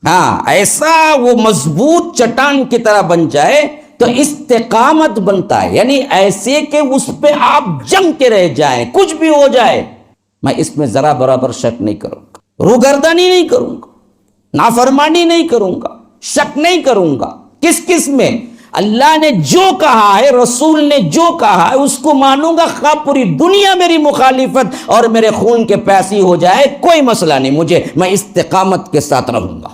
ہاں ایسا وہ مضبوط چٹان کی طرح بن جائے تو استقامت بنتا ہے، یعنی ایسے کہ اس پہ آپ جم کے رہ جائیں، کچھ بھی ہو جائے میں اس میں ذرا برابر شک نہیں کروں گا، روگردانی نہیں کروں گا، نافرمانی نہیں کروں گا، شک نہیں کروں گا۔ کس میں؟ اللہ نے جو کہا ہے، رسول نے جو کہا ہے اس کو مانوں گا، خواہ پوری دنیا میری مخالفت اور میرے خون کے پیاسی ہو جائے، کوئی مسئلہ نہیں مجھے، میں استقامت کے ساتھ رہوں گا۔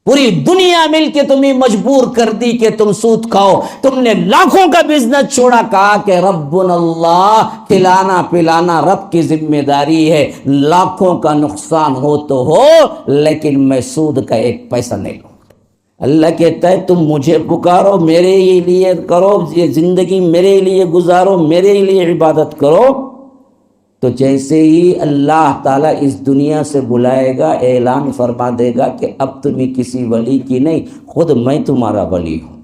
پوری دنیا مل کے تمہیں مجبور کر دی کہ تم سود کھاؤ، تم نے لاکھوں کا بزنس چھوڑا، کہا کہ ربنا اللہ، کھلانا پلانا رب کی ذمہ داری ہے، لاکھوں کا نقصان ہو تو ہو لیکن میں سود کا ایک پیسہ نہیں لوں۔ اللہ کہتا ہے تم مجھے پکارو، میرے ہی لیے کرو، یہ زندگی میرے لیے گزارو، میرے لیے عبادت کرو، تو جیسے ہی اللہ تعالیٰ اس دنیا سے بلائے گا، اعلان فرما دے گا کہ اب تمہیں کسی ولی کی نہیں، خود میں تمہارا ولی ہوں۔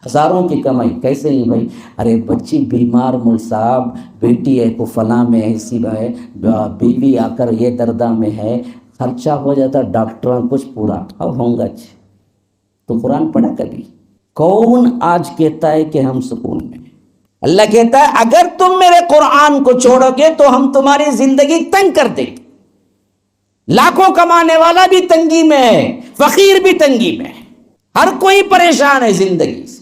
ہزاروں کی کمائی کیسے نہیں بھائی؟ ارے بچی بیمار، مل صاحب بیٹی ہے کو فلاں میں ایسی ہے، بیوی آ کر یہ دردہ میں ہے، خرچہ ہو جاتا ڈاکٹراں کچھ پورا، اب ہوں گا اچھے۔ تو قرآن پڑھا کبھی؟ کون آج کہتا ہے کہ ہم سکون میں؟ اللہ کہتا ہے اگر تم میرے قرآن کو چھوڑو گے تو ہم تمہاری زندگی تنگ کر دیں گے۔ لاکھوں کمانے والا بھی تنگی میں ہے، فقیر بھی تنگی میں ہے، ہر کوئی پریشان ہے زندگی سے۔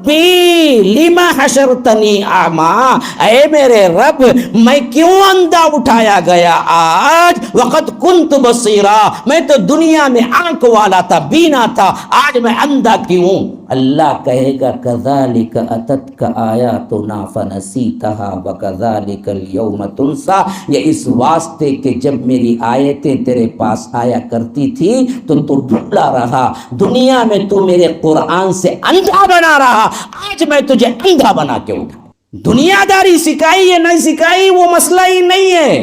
لما حشرتنی اعمیٰ، اے میرے رب میں کیوں اندھا اٹھایا گیا آج، وقد کنت بصیرا، میں تو دنیا میں آنکھ والا تھا، بینا تھا، آج میں اندھا کیوں؟ اللہ کہے گا کذالک اتتک آیاتنا فنسیتها وکذالک اليوم تنسی، یہ اس واسطے کہ جب میری آیتیں تیرے پاس آیا کرتی تھی تو بھولا رہا، دنیا میں تو میرے قرآن سے اندھا بنا رہا، آج میں تجھے اندھا بنا کے اٹھا۔ دنیا داری سکھائی یا نہیں سکھائی وہ مسئلہ ہی نہیں ہے،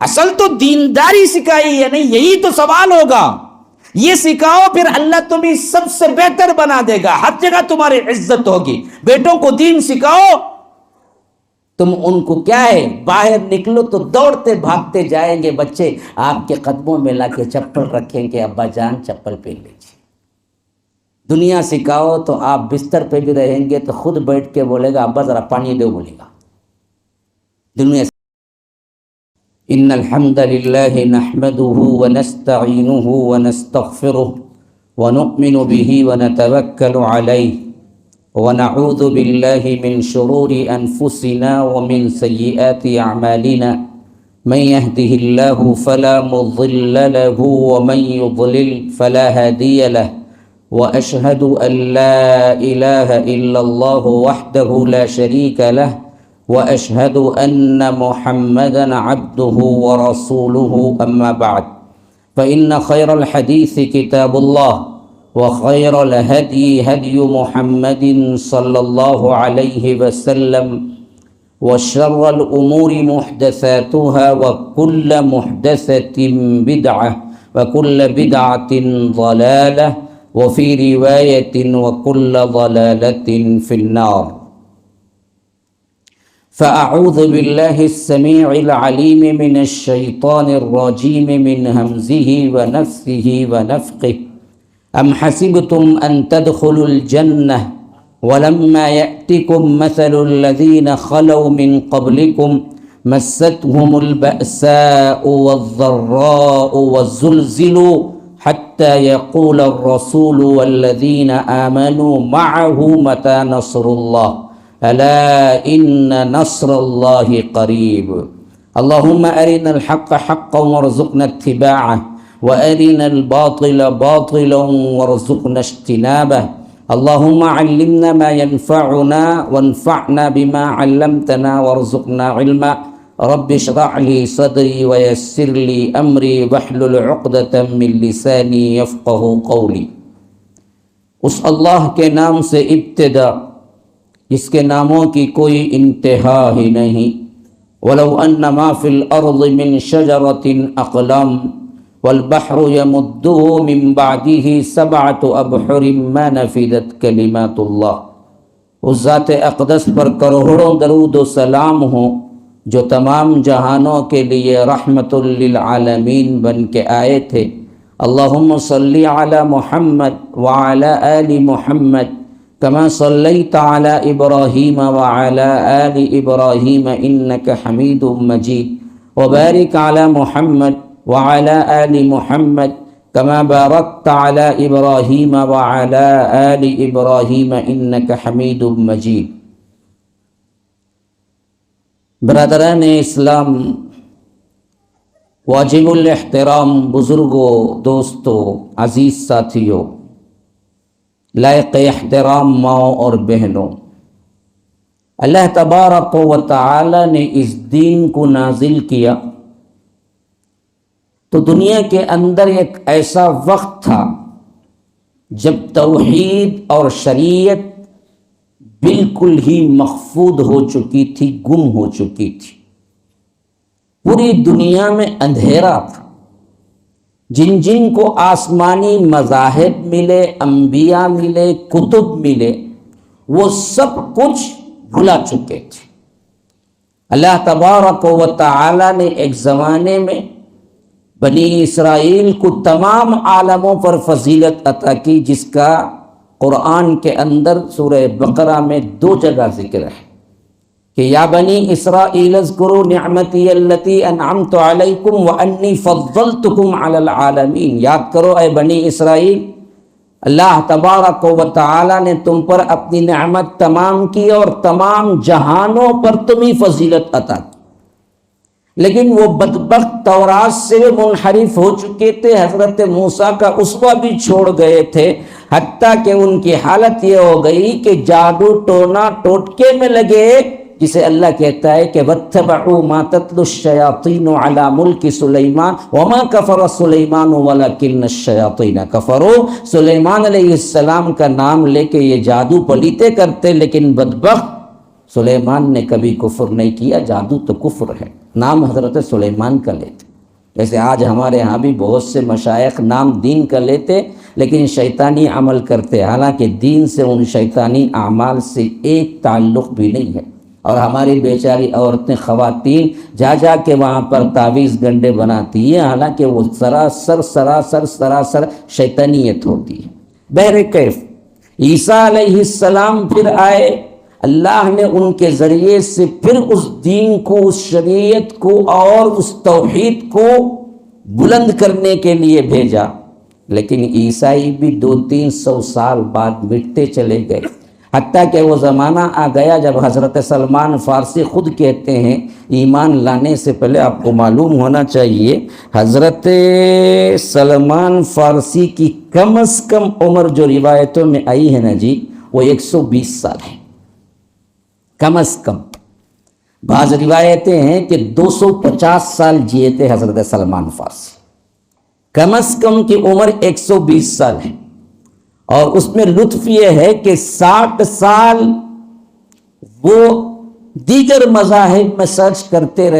اصل تو دینداری سکھائی یا نہیں یہی تو سوال ہوگا۔ یہ سکھاؤ پھر اللہ تمہیں سب سے بہتر بنا دے گا، ہر جگہ تمہاری عزت ہوگی۔ بیٹوں کو دین سکھاؤ، تم ان کو کیا ہے، باہر نکلو تو دوڑتے بھاگتے جائیں گے بچے، آپ کے قدموں میں لا کے چپل رکھیں گے، ابا جان چپل پہن لیجیے۔ دنیا سکھاؤ تو آپ بستر پہ بھی رہیں گے تو خود بیٹھ کے بولے گا ابا ذرا پانی دو، بولے گا۔ دنیا ان الحمد للہ نحمده ونستعینه ونستغفره ونؤمن به ونتوکل علیہ ونعوذ باللہ من شرور انفسنا ومن سیئات اعمالنا من يهده الله فلا مضل له ومن يضلل فلا هادي له واشهد ان لا اله الا الله وحده لا شريك له واشهد ان محمدا عبده ورسوله اما بعد فان خير الحديث كتاب الله وخير الهدي هدي محمد صلى الله عليه وسلم وشر الامور محدثاتها وكل محدثة بدعة وكل بدعة ضلالة وفي رواية وكل ضلالة في النار۔ فأعوذ بالله السميع العليم من الشيطان الرجيم من همزه ونفثه ونفخه أم حسبتم أن تدخلوا الجنة ولما يأتكم مثل الذين خلوا من قبلكم مستهم البأساء والضراء والزلزلوا حتى يقول الرسول والذين آمنوا معه متى نصر الله ألا إن نصر الله قريب۔ اللهم أرنا الحق حقا وارزقنا اتباعه وأرنا الباطل باطلا وارزقنا اجتنابه۔ اللهم علمنا ما ينفعنا وانفعنا بما علمتنا وارزقنا علما۔ رب اشرح لي صدري ويسر لي أمري واحلل عقدة من لساني يفقه قولي۔ اس اللہ کے نام سے ابتدا جس کے ناموں کی کوئی انتہا ہی نہیں۔ وَلَوْ أَنَّ مَا فِي الْأَرْضِ مِنْ شَجَرَةٍ أَقْلَامٌ وَالْبَحْرُ يَمُدُّهُ مِنْ بَعْدِهِ سَبْعَةُ أَبْحُرٍ مَا نَفِدَتْ كَلِمَاتُ اللَّهِ۔ اس ذات اقدس پر کروڑوں درود و سلام ہوں جو تمام جہانوں کے لیے رحمت للعالمین بن کے آئے تھے، اللہم صلی علی محمد وعلی آل محمد کما صلیت علی ابراہیم وعلی آل ابراہیم انک حمید مجید وبارک علی محمد وعلی آل محمد کما بارکت علی ابراہیم وعلی آل ابراہیم انک حمید مجید۔ برادران اسلام، واجب الاحترام بزرگوں، دوستوں، عزیز ساتھیوں، لائق احترام ماؤں اور بہنوں، اللہ تبارک و تعالی نے اس دین کو نازل کیا تو دنیا کے اندر ایک ایسا وقت تھا جب توحید اور شریعت بالکل ہی مخفوض ہو چکی تھی، گم ہو چکی تھی۔ پوری دنیا میں اندھیرا تھا۔ جن جن کو آسمانی مذاہب ملے، انبیاء ملے، کتب ملے، وہ سب کچھ بھلا چکے تھے۔ اللہ تبارک و تعالی نے ایک زمانے میں بنی اسرائیل کو تمام عالموں پر فضیلت عطا کی، جس کا قرآن کے اندر سورہ بقرہ میں 2 جگہ ذکر ہے کہ یا بنی اسرائیل اذکروا نعمتی التی انعمت علیکم وانی فضلتکم علی العالمین۔ یاد کرو اے بنی اسرائیل، اللہ تبارک و تعالی نے تم پر اپنی نعمت تمام کی اور تمام جہانوں پر تمہیں فضیلت عطا کی۔ لیکن وہ بدبخت تورات سے منحرف ہو چکے تھے، حضرت موسیٰ کا اسوہ بھی چھوڑ گئے تھے، حتیٰ کہ ان کی حالت یہ ہو گئی کہ جادو ٹونا ٹوٹکے میں لگے، جسے اللہ کہتا ہے کہ وَاتَّبَعُوا مَا تَتْلُو الشَّيَاطِينُ عَلَى مُلْكِ سُلَيْمَانَ وَمَا كَفَرَ سُلَيْمَانُ وَلَكِنَّ الشَّيَاطِينَ كَفَرُوا۔ سلیمان علیہ السلام کا نام لے کے یہ جادو پلیتے کرتے، لیکن بدبخت سلیمان نے کبھی کفر نہیں کیا۔ جادو تو کفر ہے، نام حضرت سلیمان کا لیتے۔ جیسے آج ہمارے ہاں بھی بہت سے مشائخ نام دین کا لیتے لیکن شیطانی عمل کرتے، حالانکہ دین سے ان شیطانی اعمال سے ایک تعلق بھی نہیں ہے۔ اور ہماری بیچاری عورتیں، خواتین جا جا کے وہاں پر تعویذ گنڈے بناتی ہیں، حالانکہ وہ سراسر شیطانیت ہوتی ہے۔ بہرکیف عیسیٰ علیہ السلام پھر آئے، اللہ نے ان کے ذریعے سے پھر اس دین کو، اس شریعت کو اور اس توحید کو بلند کرنے کے لیے بھیجا، لیکن عیسائی بھی 200-300 سال بعد مٹتے چلے گئے، حتیٰ کہ وہ زمانہ آ گیا جب حضرت سلمان فارسی خود کہتے ہیں، ایمان لانے سے پہلے آپ کو معلوم ہونا چاہیے حضرت سلمان فارسی کی کم از کم عمر جو روایتوں میں آئی ہے نا جی، وہ 120 سال ہے کم از کم۔ بعض روایتیں ہیں کہ 250 سال جیے تھے حضرت سلمان فارسی، کم از کم کی عمر 120 سال ہے۔ اور اس میں لطف یہ ہے کہ 60 سال وہ دیگر مذاہب میں سرچ کرتے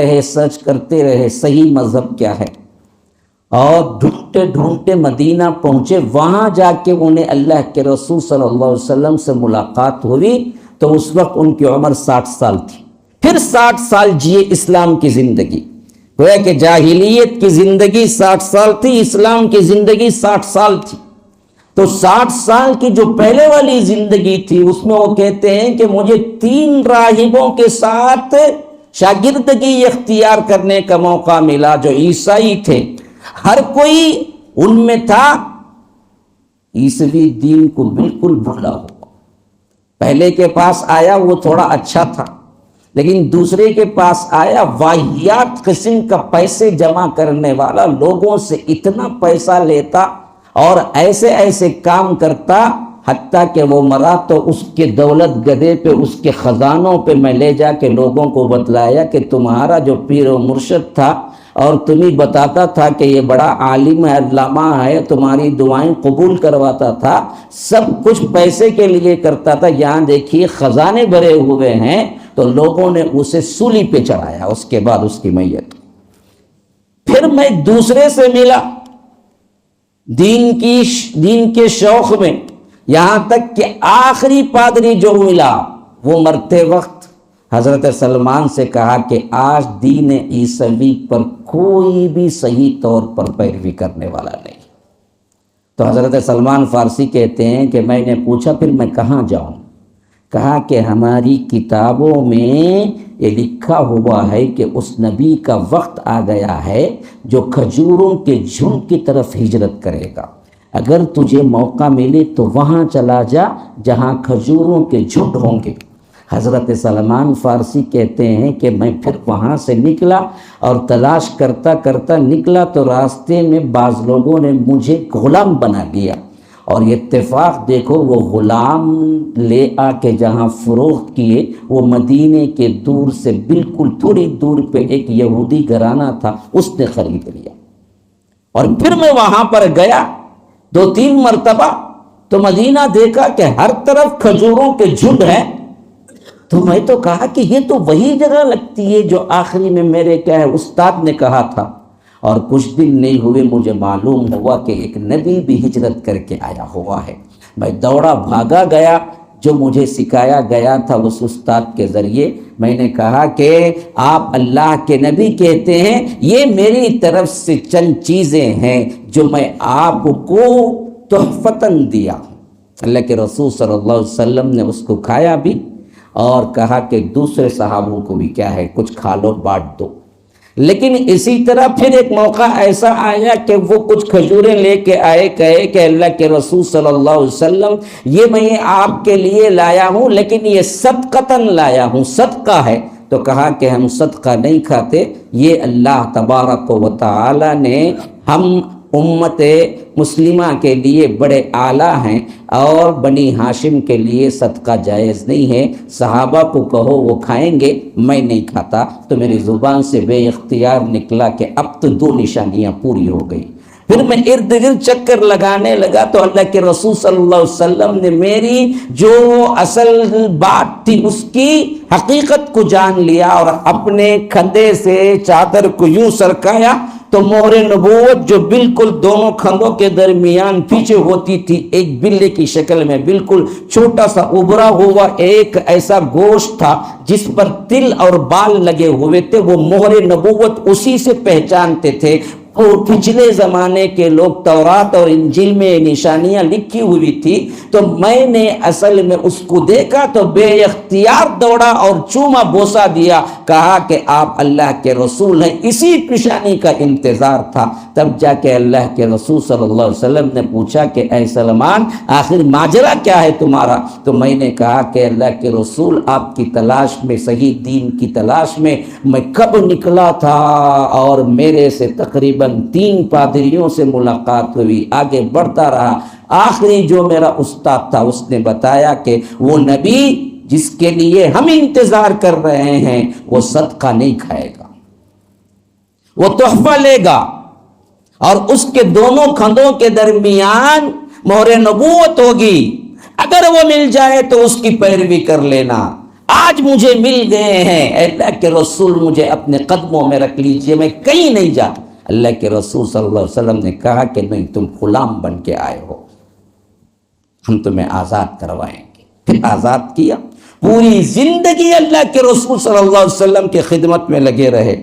رہے صحیح مذہب کیا ہے، اور ڈھونڈتے ڈھونڈتے مدینہ پہنچے۔ وہاں جا کے انہیں اللہ کے رسول صلی اللہ علیہ وسلم سے ملاقات ہوئی تو اس وقت ان کی عمر 60 سال تھی۔ پھر 60 سال جیے اسلام کی زندگی، گویا کہ جاہلیت کی زندگی 60 سال تھی، اسلام کی زندگی 60 سال تھی۔ تو 60 سال کی جو پہلے والی زندگی تھی اس میں وہ کہتے ہیں کہ مجھے 3 راہبوں کے ساتھ شاگردگی اختیار کرنے کا موقع ملا جو عیسائی تھے۔ ہر کوئی ان میں تھا عیسوی دین کو بالکل بھولا ہوا۔ پہلے کے پاس آیا وہ تھوڑا اچھا تھا، لیکن دوسرے کے پاس آیا واہیات قسم کا پیسے جمع کرنے والا، لوگوں سے اتنا پیسہ لیتا اور ایسے ایسے کام کرتا، حتیٰ کہ وہ مرا تو اس کے دولت گدے پہ، اس کے خزانوں پہ میں لے جا کے لوگوں کو بتلایا کہ تمہارا جو پیر و مرشد تھا اور تمہیں بتاتا تھا کہ یہ بڑا عالم ہے، علامہ ہے، تمہاری دعائیں قبول کرواتا تھا، سب کچھ پیسے کے لیے کرتا تھا، یہاں دیکھیے خزانے بھرے ہوئے ہیں۔ تو لوگوں نے اسے سولی پہ چڑھایا، اس کے بعد اس کی میت۔ پھر میں دوسرے سے ملا دین کے شوق میں، یہاں تک کہ آخری پادری جو ملا وہ مرتے وقت حضرت سلمان سے کہا کہ آج دین عیسوی پر کوئی بھی صحیح طور پر پیروی کرنے والا نہیں۔ تو حضرت سلمان فارسی کہتے ہیں کہ میں نے پوچھا پھر میں کہاں جاؤں؟ کہا کہ ہماری کتابوں میں یہ لکھا ہوا ہے کہ اس نبی کا وقت آ گیا ہے جو کھجوروں کے جھنڈ کی طرف ہجرت کرے گا، اگر تجھے موقع ملے تو وہاں چلا جا جہاں کھجوروں کے جھنڈ ہوں گے۔ حضرت سلمان فارسی کہتے ہیں کہ میں پھر وہاں سے نکلا اور تلاش کرتا کرتا نکلا تو راستے میں بعض لوگوں نے مجھے غلام بنا لیا، اور یہ اتفاق دیکھو وہ غلام لے آ کے جہاں فروخت کیے وہ مدینے کے دور سے بالکل تھوڑی دور پہ ایک یہودی گھرانہ تھا، اس نے خرید لیا۔ اور پھر میں وہاں پر گیا 2-3 مرتبہ تو مدینہ دیکھا کہ ہر طرف کھجوروں کے جھنڈ ہیں، تو میں تو کہا کہ یہ تو وہی جگہ لگتی ہے جو آخری میں میرے کیا ہے استاد نے کہا تھا۔ اور کچھ دن نہیں ہوئے مجھے معلوم ہوا کہ ایک نبی بھی ہجرت کر کے آیا ہوا ہے۔ میں دوڑا بھاگا گیا، جو مجھے سکھایا گیا تھا اس استاد کے ذریعے میں نے کہا کہ آپ اللہ کے نبی کہتے ہیں یہ میری طرف سے چند چیزیں ہیں جو میں آپ کو تحفتاً دیا۔ اللہ کے رسول صلی اللہ علیہ وسلم نے اس کو کھایا بھی اور کہا کہ دوسرے صحابوں کو بھی کیا ہے کچھ کھا لو بانٹ دو۔ لیکن اسی طرح پھر ایک موقع ایسا آیا کہ وہ کچھ کھجوریں لے کے آئے، کہے کہ اللہ کے رسول صلی اللہ علیہ وسلم یہ میں آپ کے لیے لایا ہوں لیکن یہ صدقتاً لایا ہوں، صدقہ ہے۔ تو کہا کہ ہم صدقہ نہیں کھاتے، یہ اللہ تبارک و تعالی نے ہم امت مسلمہ کے لیے بڑے اعلیٰ ہیں اور بنی ہاشم کے لیے صدقہ جائز نہیں ہے، صحابہ کو کہو وہ کھائیں گے، میں نہیں کھاتا۔ تو میری زبان سے بے اختیار نکلا کہ اب تو 2 نشانیاں پوری ہو گئی۔ پھر میں ارد گرد چکر لگانے لگا تو اللہ کے رسول صلی اللہ علیہ وسلم نے میری جو اصل بات تھی اس کی حقیقت کو جان لیا اور اپنے کندھے سے چادر کو یوں سرکایا تو مہر نبوت جو بالکل دونوں کھندوں کے درمیان پیچھے ہوتی تھی ایک بلے کی شکل میں بالکل چھوٹا سا ابھرا ہوا ایک ایسا گوشت تھا جس پر تل اور بال لگے ہوئے تھے، وہ مہر نبوت اسی سے پہچانتے تھے۔ اور پچھلے زمانے کے لوگ تورات اور انجیل میں نشانیاں لکھی ہوئی تھی، تو میں نے اصل میں اس کو دیکھا تو بے اختیار دوڑا اور چوما بوسا دیا، کہا کہ آپ اللہ کے رسول ہیں، اسی نشانی کا انتظار تھا۔ تب جا کے اللہ کے رسول صلی اللہ علیہ وسلم نے پوچھا کہ اے سلمان آخر ماجرا کیا ہے تمہارا؟ تو میں نے کہا کہ اللہ کے رسول آپ کی تلاش میں، صحیح دین کی تلاش میں میں کب نکلا تھا اور میرے سے تقریباً 3 پادریوں سے ملاقات ہوئی، آگے بڑھتا رہا، آخری جو میرا استاد تھا اس نے بتایا کہ وہ نبی جس کے لیے ہم انتظار کر رہے ہیں وہ صدقہ نہیں کھائے گا، وہ تحفہ لے گا اور اس کے دونوں کندھوں کے درمیان مہر نبوت ہوگی، اگر وہ مل جائے تو اس کی پیروی کر لینا۔ آج مجھے مل گئے ہیں، اللہ کے رسول مجھے اپنے قدموں میں رکھ لیجئے، میں کہیں نہیں جاتا۔ اللہ کے رسول صلی اللہ علیہ وسلم نے کہا کہ نہیں، تم غلام بن کے آئے ہو، ہم تمہیں آزاد کروائیں گے۔ پھر آزاد کیا، پوری زندگی اللہ کے رسول صلی اللہ علیہ وسلم کی خدمت میں لگے رہے،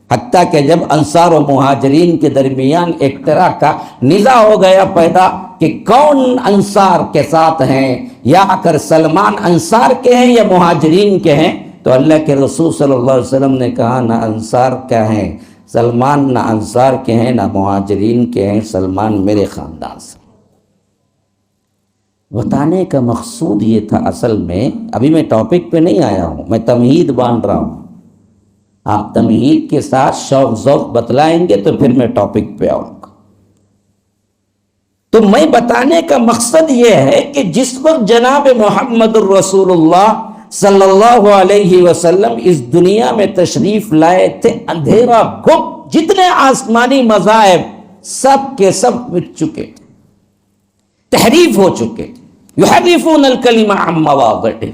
حتیٰ کہ جب انصار و مہاجرین کے درمیان ایک طرح کا نزاع ہو گیا پیدا کہ کون انصار کے ساتھ ہیں، یا اگر سلمان انصار کے ہیں یا مہاجرین کے ہیں، تو اللہ کے رسول صلی اللہ علیہ وسلم نے کہا نہ انصار کا ہیں سلمان، نہ انصار کے ہیں نہ مہاجرین کے ہیں، سلمان میرے خاندان سے۔ بتانے کا مقصود یہ تھا، اصل میں ابھی میں ٹاپک پہ نہیں آیا ہوں، میں تمہید باندھ رہا ہوں، آپ تمہید کے ساتھ شوق ذوق بتلائیں گے تو پھر میں ٹاپک پہ آؤں گا۔ تو میں بتانے کا مقصد یہ ہے کہ جس وقت جناب محمد الرسول اللہ صلی اللہ علیہ وسلم اس دنیا میں تشریف لائے تھے، اندھیرا گھٹ، جتنے آسمانی مذاہب سب کے سب مٹ چکے تھے، تحریف ہو چکے تھے، یحرفون الکلم عن مواضعہ،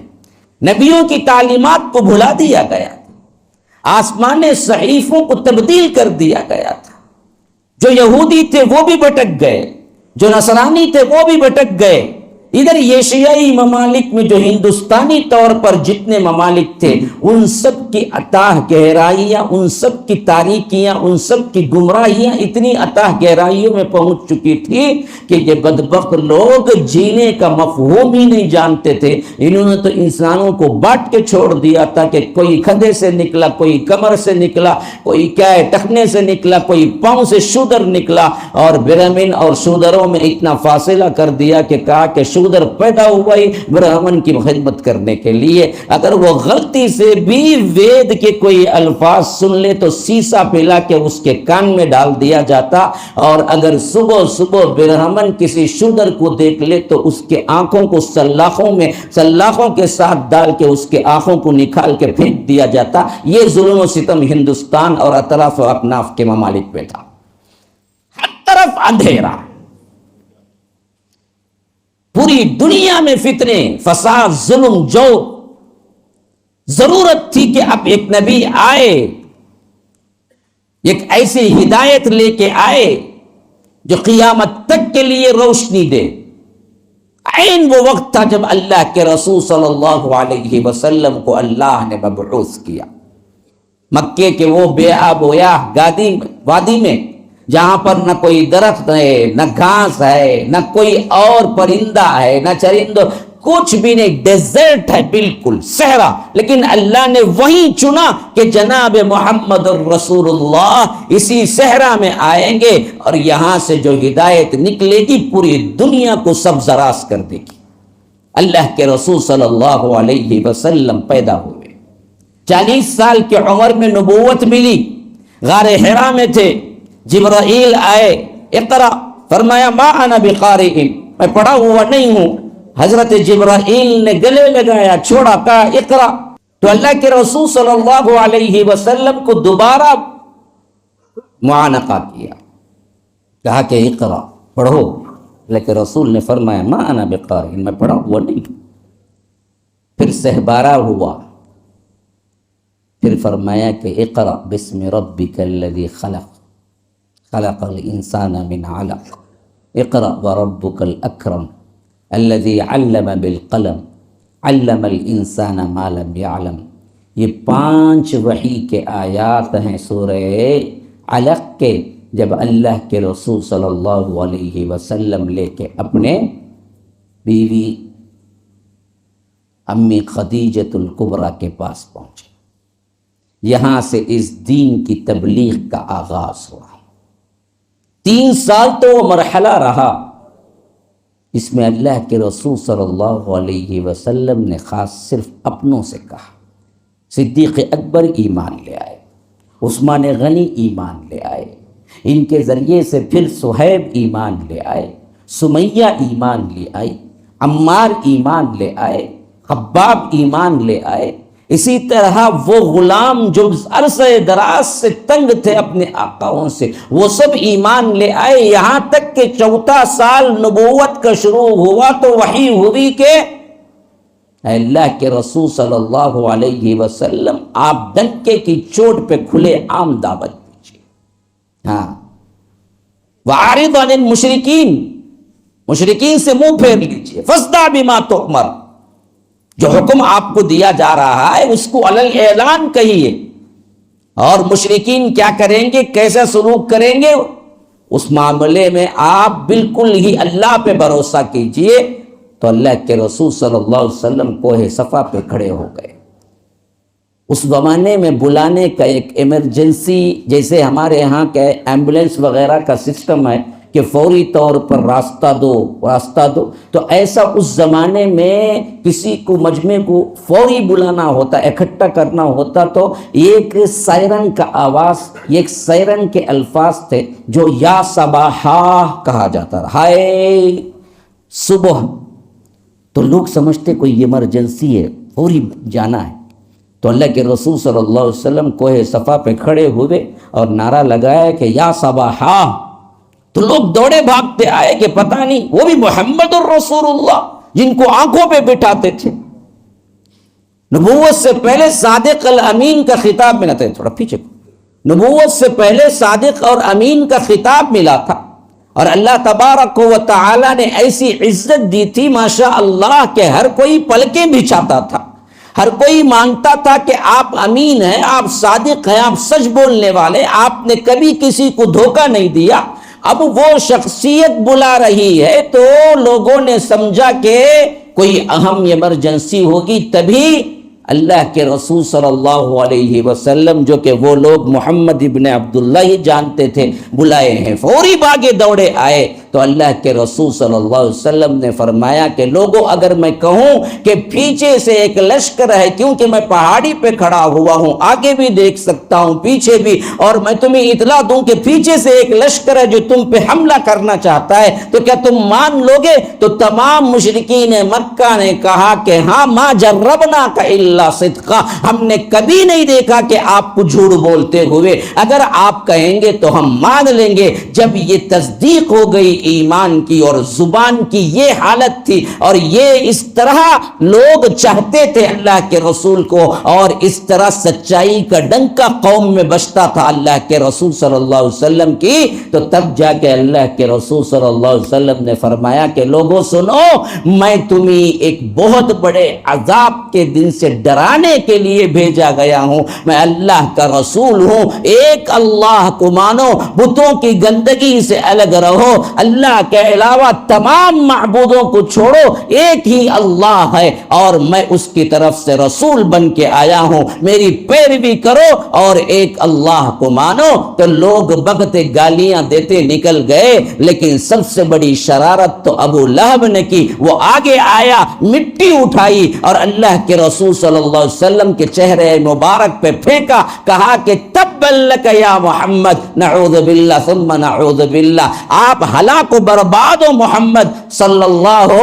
نبیوں کی تعلیمات کو بھلا دیا گیا تھا، آسمانی صحیفوں کو تبدیل کر دیا گیا تھا، جو یہودی تھے وہ بھی بھٹک گئے، جو نصرانی تھے وہ بھی بھٹک گئے، ادھر ایشیائی ممالک میں جو ہندوستانی طور پر جتنے ممالک تھے ان سب کی اتاہ گہرائیاں، ان سب کی تاریکیاں، ان سب کی گمراہیاں اتنی اتاہ گہرائیوں میں پہنچ چکی تھی کہ یہ بدبخت لوگ جینے کا مفہوم ہی نہیں جانتے تھے۔ انہوں نے تو انسانوں کو بانٹ کے چھوڑ دیا تھا کہ کوئی کھدے سے نکلا، کوئی کمر سے نکلا، کوئی کیا ہے ٹخنے سے نکلا، کوئی پاؤں سے شودر نکلا، اور برہمن اور شودروں میں اتنا فاصلہ کر دیا کہ کہا کہ شودر پیدا ہوا ہی برہمن کی خدمت کرنے کے لیے۔ اگر وہ غلطی سے بھی وید کے کوئی الفاظ سن لے تو سیسا پھیلا کے اس کے کان میں ڈال دیا جاتا، اور اگر صبح صبح برہمن کسی شودر کو دیکھ لے تو اس کے آنکھوں کو سلاخوں کے ساتھ ڈال کے اس کے آنکھوں کو نکال کے پھینک دیا جاتا۔ یہ ظلم و ستم ہندوستان اور اطراف و اکناف کے ممالک پہ تھا۔ ہر طرف اندھیرا، پوری دنیا میں فتنے، فساد، ظلم، جو ضرورت تھی کہ اب ایک نبی آئے، ایک ایسی ہدایت لے کے آئے جو قیامت تک کے لیے روشنی دے۔ عین وہ وقت تھا جب اللہ کے رسول صلی اللہ علیہ وسلم کو اللہ نے مبعوث کیا۔ مکے کے وہ بے آب و یاہ وادی میں جہاں پر نہ کوئی درخت ہے، نہ گھاس ہے، نہ کوئی اور پرندہ ہے، نہ چرند، کچھ بھی نہیں، ڈیزرٹ ہے، بالکل صحرا، لیکن اللہ نے وہیں چنا کہ جناب محمد الرسول اللہ اسی صحرا میں آئیں گے اور یہاں سے جو ہدایت نکلے گی پوری دنیا کو سبز راس کر دے گی۔ اللہ کے رسول صلی اللہ علیہ وسلم پیدا ہوئے، 40 سال کی عمر میں نبوت ملی، غار حرا میں تھے، جبرائیل آئے، اقرا، فرمایا ما انا بقارئ، میں پڑھا ہوا نہیں ہوں۔ حضرت جبرائیل نے گلے لگایا، چھوڑا، کہا اقرا، تو اللہ کے رسول صلی اللہ علیہ وسلم کو دوبارہ معانقہ کیا، کہا کہ اقرا، پڑھو۔ اللہ کے رسول نے فرمایا ما انا بقارئ، میں پڑھا ہوا نہیں ہوں۔ پھر سہبارہ ہوا، پھر فرمایا کہ اقرا بسم ربک الذی خلق خلق الانسان من علق اقرأ وربک الاکرم الذی علم بالقلم علم الانسان ما لم يعلم۔ یہ 5 وحی کے آیات ہیں سورہ علق کے، جب اللہ کے رسول صلی اللہ علیہ وسلم لے کے اپنے بیوی امی خدیجۃ الکبریٰ کے پاس پہنچے۔ یہاں سے اس دین کی تبلیغ کا آغاز ہوا۔ 3 سال تو وہ مرحلہ رہا، اس میں اللہ کے رسول صلی اللہ علیہ وسلم نے خاص صرف اپنوں سے کہا۔ صدیق اکبر ایمان لے آئے، عثمان غنی ایمان لے آئے، ان کے ذریعے سے پھر صہیب ایمان لے آئے، سمیہ ایمان لے آئی، عمار ایمان لے آئے، خباب ایمان لے آئے۔ اسی طرح وہ غلام جو عرصہ دراز سے تنگ تھے اپنے آقاؤں سے، وہ سب ایمان لے آئے، یہاں تک کہ 14 سال نبوت کا شروع ہوا تو وحی ہوئی کہ اے اللہ کے رسول صلی اللہ علیہ وسلم آپ ڈنکے کی چوٹ پہ کھلے عام دعوت دیجیے۔ ہاں، وَأَعْرِضْ عَنِ الْمُشْرِكِينَ، مشرکین سے منہ پھیر لیجیے، فَاصْدَعْ بِمَا تُؤْمَرُ، جو حکم آپ کو دیا جا رہا ہے اس کو علی اعلان کہیے، اور مشرکین کیا کریں گے، کیسا سلوک کریں گے، اس معاملے میں آپ بالکل ہی اللہ پہ بھروسہ کیجئے۔ تو اللہ کے رسول صلی اللہ علیہ وسلم کوہ صفا پہ کھڑے ہو گئے۔ اس زمانے میں بلانے کا ایک ایمرجنسی، جیسے ہمارے یہاں کا ایمبولینس وغیرہ کا سسٹم ہے کہ فوری طور پر راستہ دو، تو ایسا اس زمانے میں کسی کو مجمع کو فوری بلانا ہوتا، اکٹھا کرنا ہوتا، تو ایک سائرن کا آواز، ایک سائرن کے الفاظ تھے جو یا صباحا کہا جاتا ہے، ہائے صبح۔ تو لوگ سمجھتے کوئی ایمرجنسی ہے، فوری جانا ہے، تو اللہ کے رسول صلی اللہ علیہ وسلم کوہ صفا پہ کھڑے ہوئے اور نعرہ لگایا کہ یا صباحا۔ تو لوگ دوڑے بھاگتے آئے کہ پتہ نہیں، وہ بھی محمد الرسول اللہ جن کو آنکھوں پہ بٹھاتے تھے۔ نبوت سے پہلے صادق الامین کا خطاب ملا تھا، تھوڑا پیچھے، نبوت سے پہلے صادق اور امین کا خطاب ملا تھا، اور اللہ تبارک و تعالی نے ایسی عزت دی تھی ماشاء اللہ کہ ہر کوئی پلکیں بچھاتا تھا، ہر کوئی مانتا تھا کہ آپ امین ہیں، آپ صادق ہیں، آپ سچ بولنے والے، آپ نے کبھی کسی کو دھوکہ نہیں دیا۔ اب وہ شخصیت بلا رہی ہے تو لوگوں نے سمجھا کہ کوئی اہم ایمرجنسی ہوگی، تبھی اللہ کے رسول صلی اللہ علیہ وسلم، جو کہ وہ لوگ محمد ابن عبداللہ ہی جانتے تھے، بلائے ہیں، فوری بھاگے دوڑے آئے۔ تو اللہ کے رسول صلی اللہ علیہ وسلم نے فرمایا کہ لوگوں اگر میں کہوں کہ پیچھے سے ایک لشکر ہے، کیونکہ میں پہاڑی پہ کھڑا ہوا ہوں، آگے بھی دیکھ سکتا ہوں پیچھے بھی، اور میں تمہیں اطلاع دوں کہ پیچھے سے ایک لشکر ہے جو تم پہ حملہ کرنا چاہتا ہے، تو کیا تم مان لو گے؟ تو تمام مشرکین مکہ نے کہا کہ ہاں، ما جربنا کا الا صدقا، ہم نے کبھی نہیں دیکھا کہ آپ کو جھوٹ بولتے ہوئے، اگر آپ کہیں گے تو ہم مان لیں گے۔ جب یہ تصدیق ہو گئی ایمان کی اور زبان کی یہ حالت تھی، اور یہ اس طرح لوگ چاہتے تھے اللہ کے رسول کو، اور اس طرح سچائی کا ڈنکا قوم میں بجتا تھا اللہ کے رسول صلی اللہ علیہ وسلم کی، تو تب جا کے اللہ کے رسول صلی اللہ علیہ وسلم نے فرمایا کہ لوگوں سنو، میں تمہیں ایک بہت بڑے عذاب کے دن سے ڈرانے کے لیے بھیجا گیا ہوں، میں اللہ کا رسول ہوں، ایک اللہ کو مانو، بتوں کی گندگی سے الگ رہو، اللہ کے علاوہ تمام معبودوں کو چھوڑو، ایک ہی اللہ ہے اور میں اس کی طرف سے رسول بن کے آیا ہوں، میری پیروی کرو اور ایک اللہ کو مانو۔ تو لوگ بغتے گالیاں دیتے نکل گئے، لیکن سب سے بڑی شرارت تو ابو لہب نے کی، وہ آگے آیا، مٹی اٹھائی اور اللہ کے رسول صلی اللہ علیہ وسلم کے چہرے مبارک پہ پھینکا، کہا کہ تبا لک یا محمد، نعوذ باللہ ثم نعوذ باللہ، آپ ہلاک و برباد ہو محمد صلی اللہ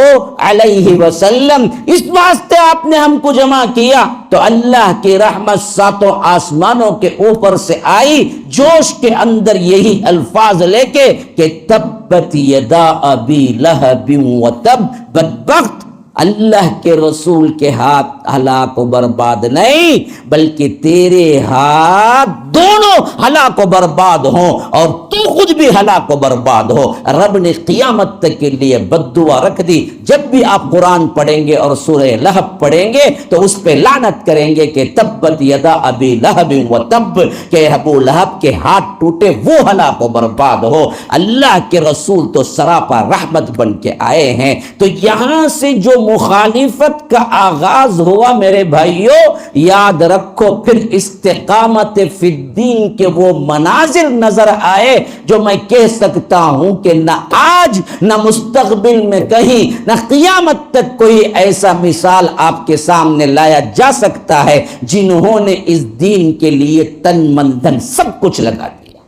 علیہ وسلم، اس واسطے آپ نے ہم کو جمع کیا۔ تو اللہ کی رحمت ساتوں آسمانوں کے اوپر سے آئی، جوش کے اندر یہی الفاظ لے کے کہ تبت یدا ابی لہب وتب، بدبخت، اللہ کے رسول کے ہاتھ ہلاک و برباد نہیں بلکہ تیرے ہاتھ دونوں ہلاک و برباد ہوں اور تو خود بھی ہلاک و برباد ہو۔ رب نے قیامت تک کے لیے بد دعا رکھ دی، جب بھی آپ قرآن پڑھیں گے اور سورہ لہب پڑھیں گے تو اس پہ لعنت کریں گے کہ تبت یدا ابی لہب وتب، کہ ابو لہب کے ہاتھ ٹوٹے، وہ ہلاک و برباد ہو۔ اللہ کے رسول تو سراپا رحمت بن کے آئے ہیں۔ تو یہاں سے جو مخالفت کا آغاز ہوا میرے بھائیوں، یاد رکھو پھر استقامت فی الدین کے وہ مناظر نظر آئے جو میں کہہ سکتا ہوں کہ نہ آج نہ مستقبل میں کہیں نہ قیامت تک کوئی ایسا مثال آپ کے سامنے لایا جا سکتا ہے جنہوں نے اس دین کے لیے تن من دھن سب کچھ لگا دیا۔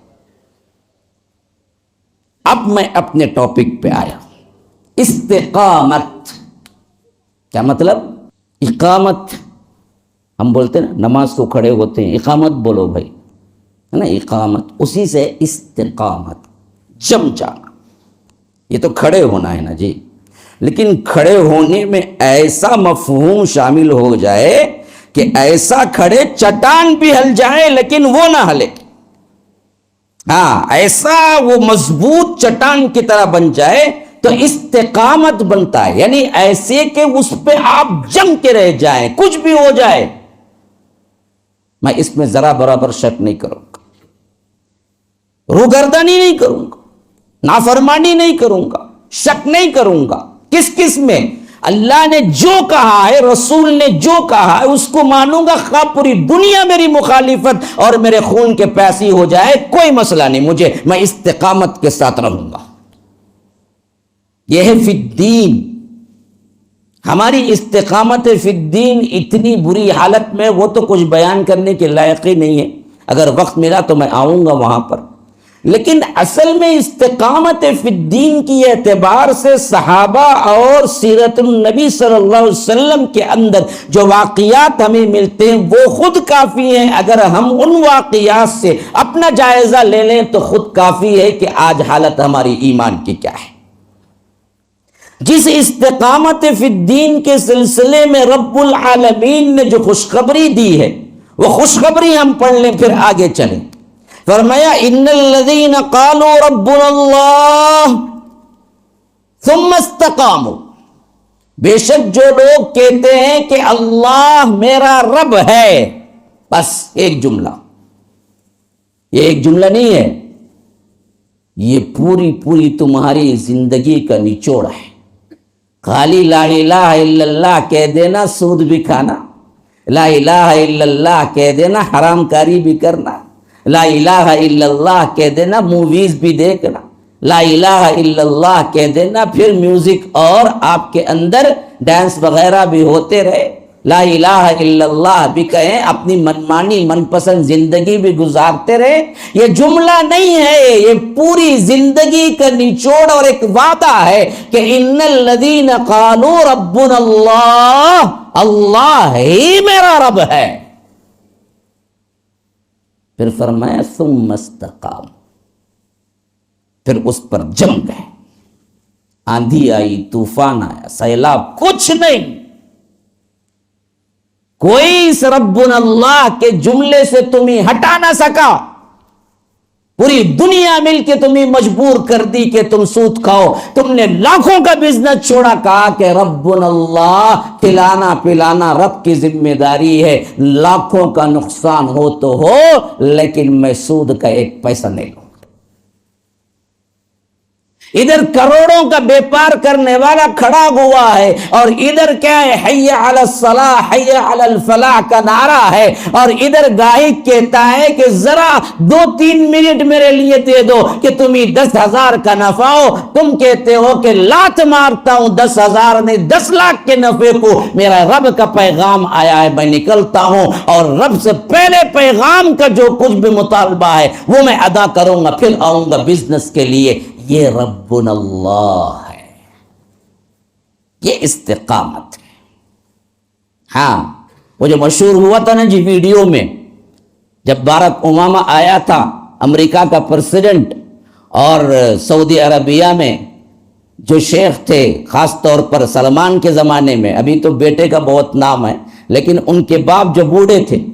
اب میں اپنے ٹاپک پہ آیا، استقامت کیا مطلب؟ اقامت، ہم بولتے ہیں نا نماز کو کھڑے ہوتے ہیں، اقامت بولو بھائی، ہے نا، اقامت، اسی سے استقامت، جم جانا، یہ تو کھڑے ہونا ہے نا جی، لیکن کھڑے ہونے میں ایسا مفہوم شامل ہو جائے کہ ایسا کھڑے چٹان بھی ہل جائے لیکن وہ نہ ہلے، ہاں ایسا وہ مضبوط چٹان کی طرح بن جائے تو استقامت بنتا ہے، یعنی ایسے کہ اس پہ آپ جم کے رہ جائیں، کچھ بھی ہو جائے۔ میں اس میں ذرا برابر شک نہیں کروں گا، روگردانی نہیں کروں گا، نافرمانی نہیں کروں گا، شک نہیں کروں گا، کس میں؟ اللہ نے جو کہا ہے، رسول نے جو کہا ہے اس کو مانوں گا، خواہ پوری دنیا میری مخالفت اور میرے خون کے پیاسی ہو جائے، کوئی مسئلہ نہیں، مجھے میں استقامت کے ساتھ رہوں گا۔ یہ ہے فی الدین۔ ہماری استقامت فی الدین اتنی بری حالت میں، وہ تو کچھ بیان کرنے کے لائق ہی نہیں ہے، اگر وقت ملا تو میں آؤں گا وہاں پر۔ لیکن اصل میں استقامت فی الدین کی اعتبار سے صحابہ اور سیرت النبی صلی اللہ علیہ وسلم کے اندر جو واقعات ہمیں ملتے ہیں وہ خود کافی ہیں۔ اگر ہم ان واقعات سے اپنا جائزہ لے لیں تو خود کافی ہے کہ آج حالت ہماری ایمان کی کیا ہے۔ جس استقامت فی الدین کے سلسلے میں رب العالمین نے جو خوشخبری دی ہے، وہ خوشخبری ہم پڑھ لیں پھر آگے چلیں۔ فرمایا ان الذین قالوا ربنا اللہ ثم استقاموا، بے شک جو لوگ کہتے ہیں کہ اللہ میرا رب ہے، بس ایک جملہ، یہ ایک جملہ نہیں ہے، یہ پوری تمہاری زندگی کا نچوڑ ہے۔ خالی لا الہ الا اللہ کہہ دینا سود بھی کھانا، لا الہ الا اللہ کہہ دینا حرام کاری بھی کرنا، لا الہ الا اللہ کہہ دینا موویز بھی دیکھنا، لا الہ الا اللہ کہہ دینا پھر میوزک اور آپ کے اندر ڈانس وغیرہ بھی ہوتے رہے، لا الہ الا اللہ بھی کہیں، اپنی منمانی من پسند زندگی بھی گزارتے رہے۔ یہ جملہ نہیں ہے، یہ پوری زندگی کا نچوڑ اور ایک وعدہ ہے کہ ان الذین قالوا ربنا اللہ، اللہ ہی میرا رب ہے۔ پھر فرمایا ثم استقام، پھر اس پر جم گئے، آندھی آئی، طوفان آیا، سیلاب، کچھ نہیں، کوئی اس ربنا اللہ کے جملے سے تمہیں ہٹا نہ سکا۔ پوری دنیا مل کے تمہیں مجبور کر دی کہ تم سود کھاؤ، تم نے لاکھوں کا بزنس چھوڑا، کہا کہ ربنا اللہ، کھلانا پلانا رب کی ذمہ داری ہے، لاکھوں کا نقصان ہو تو ہو لیکن میں سود کا ایک پیسہ نہیں لوں۔ ادھر کروڑوں کا بیپار کرنے والا کھڑا ہوا ہے اور ادھر کیا ہے، حی علی الصلاح حی علی الفلاح کا نعرہ ہے، اور ادھر گاہک کہتا ہے کہ ذرا 2-3 منٹ میرے لیے دے دو کہ تمہیں 10,000 کا نفع ہو، تم کہتے ہو کہ لات مارتا ہوں 10,000 نہیں 10 لاکھ کے نفع کو، میرا رب کا پیغام آیا ہے، میں نکلتا ہوں اور رب سے پہلے پیغام کا جو کچھ بھی مطالبہ ہے وہ میں ادا کروں گا، پھر آؤں گا بزنس کے لیے۔ یہ ربنا اللہ ہے، یہ استقامت ہے۔ ہاں، وہ جو مشہور ہوا تھا نا جی ویڈیو میں، جب باراک اوباما آیا تھا امریکہ کا پریزیڈنٹ، اور سعودی عربیہ میں جو شیخ تھے، خاص طور پر سلمان کے زمانے میں، ابھی تو بیٹے کا بہت نام ہے لیکن ان کے باپ جو بوڑھے تھے،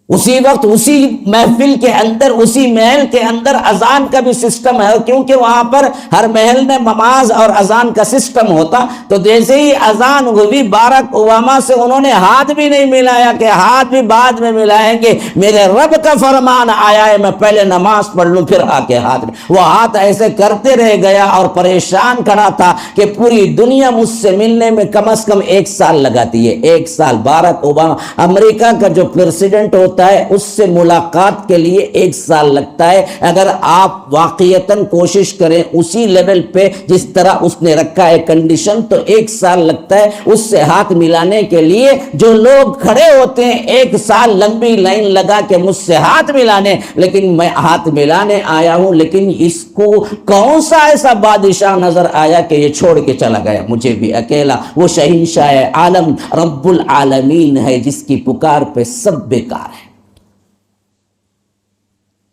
اسی وقت اسی محفل کے اندر، اسی محل کے اندر اذان کا بھی سسٹم ہے، کیونکہ وہاں پر ہر محل میں نماز اور اذان کا سسٹم ہوتا، تو جیسے ہی اذان ہوئی باراک اوباما سے انہوں نے ہاتھ بھی نہیں ملایا کہ ہاتھ بھی بعد میں ملائیں گے، میرے رب کا فرمان آیا ہے میں پہلے نماز پڑھ لوں پھر آ کے ہاتھ میں، وہ ہاتھ ایسے کرتے رہ گیا اور پریشان کھڑا تھا کہ پوری دنیا مجھ سے ملنے میں کم از کم 1 سال لگاتی ہے، 1 سال باراک اوباما امریکہ کا جو پریزیڈنٹ ہوتا ہے اس سے ملاقات کے لیے 1 سال لگتا ہے۔ اگر آپ واقعتاً کوشش کریں اسی لیول پہ جس طرح اس نے رکھا ہے کنڈیشن، تو 1 سال لگتا ہے اس سے ہاتھ ملانے کے لیے۔ جو لوگ کھڑے ہوتے ہیں 1 سال لمبی لائن لگا کے مجھ سے ہاتھ ملانے، لیکن میں ہاتھ ملانے آیا ہوں، لیکن اس کو کون سا ایسا بادشاہ نظر آیا کہ یہ چھوڑ کے چلا گیا مجھے بھی اکیلا؟ وہ شہنشاہ عالم رب العالمین ہے جس کی پکار پہ سب بیکار ہے۔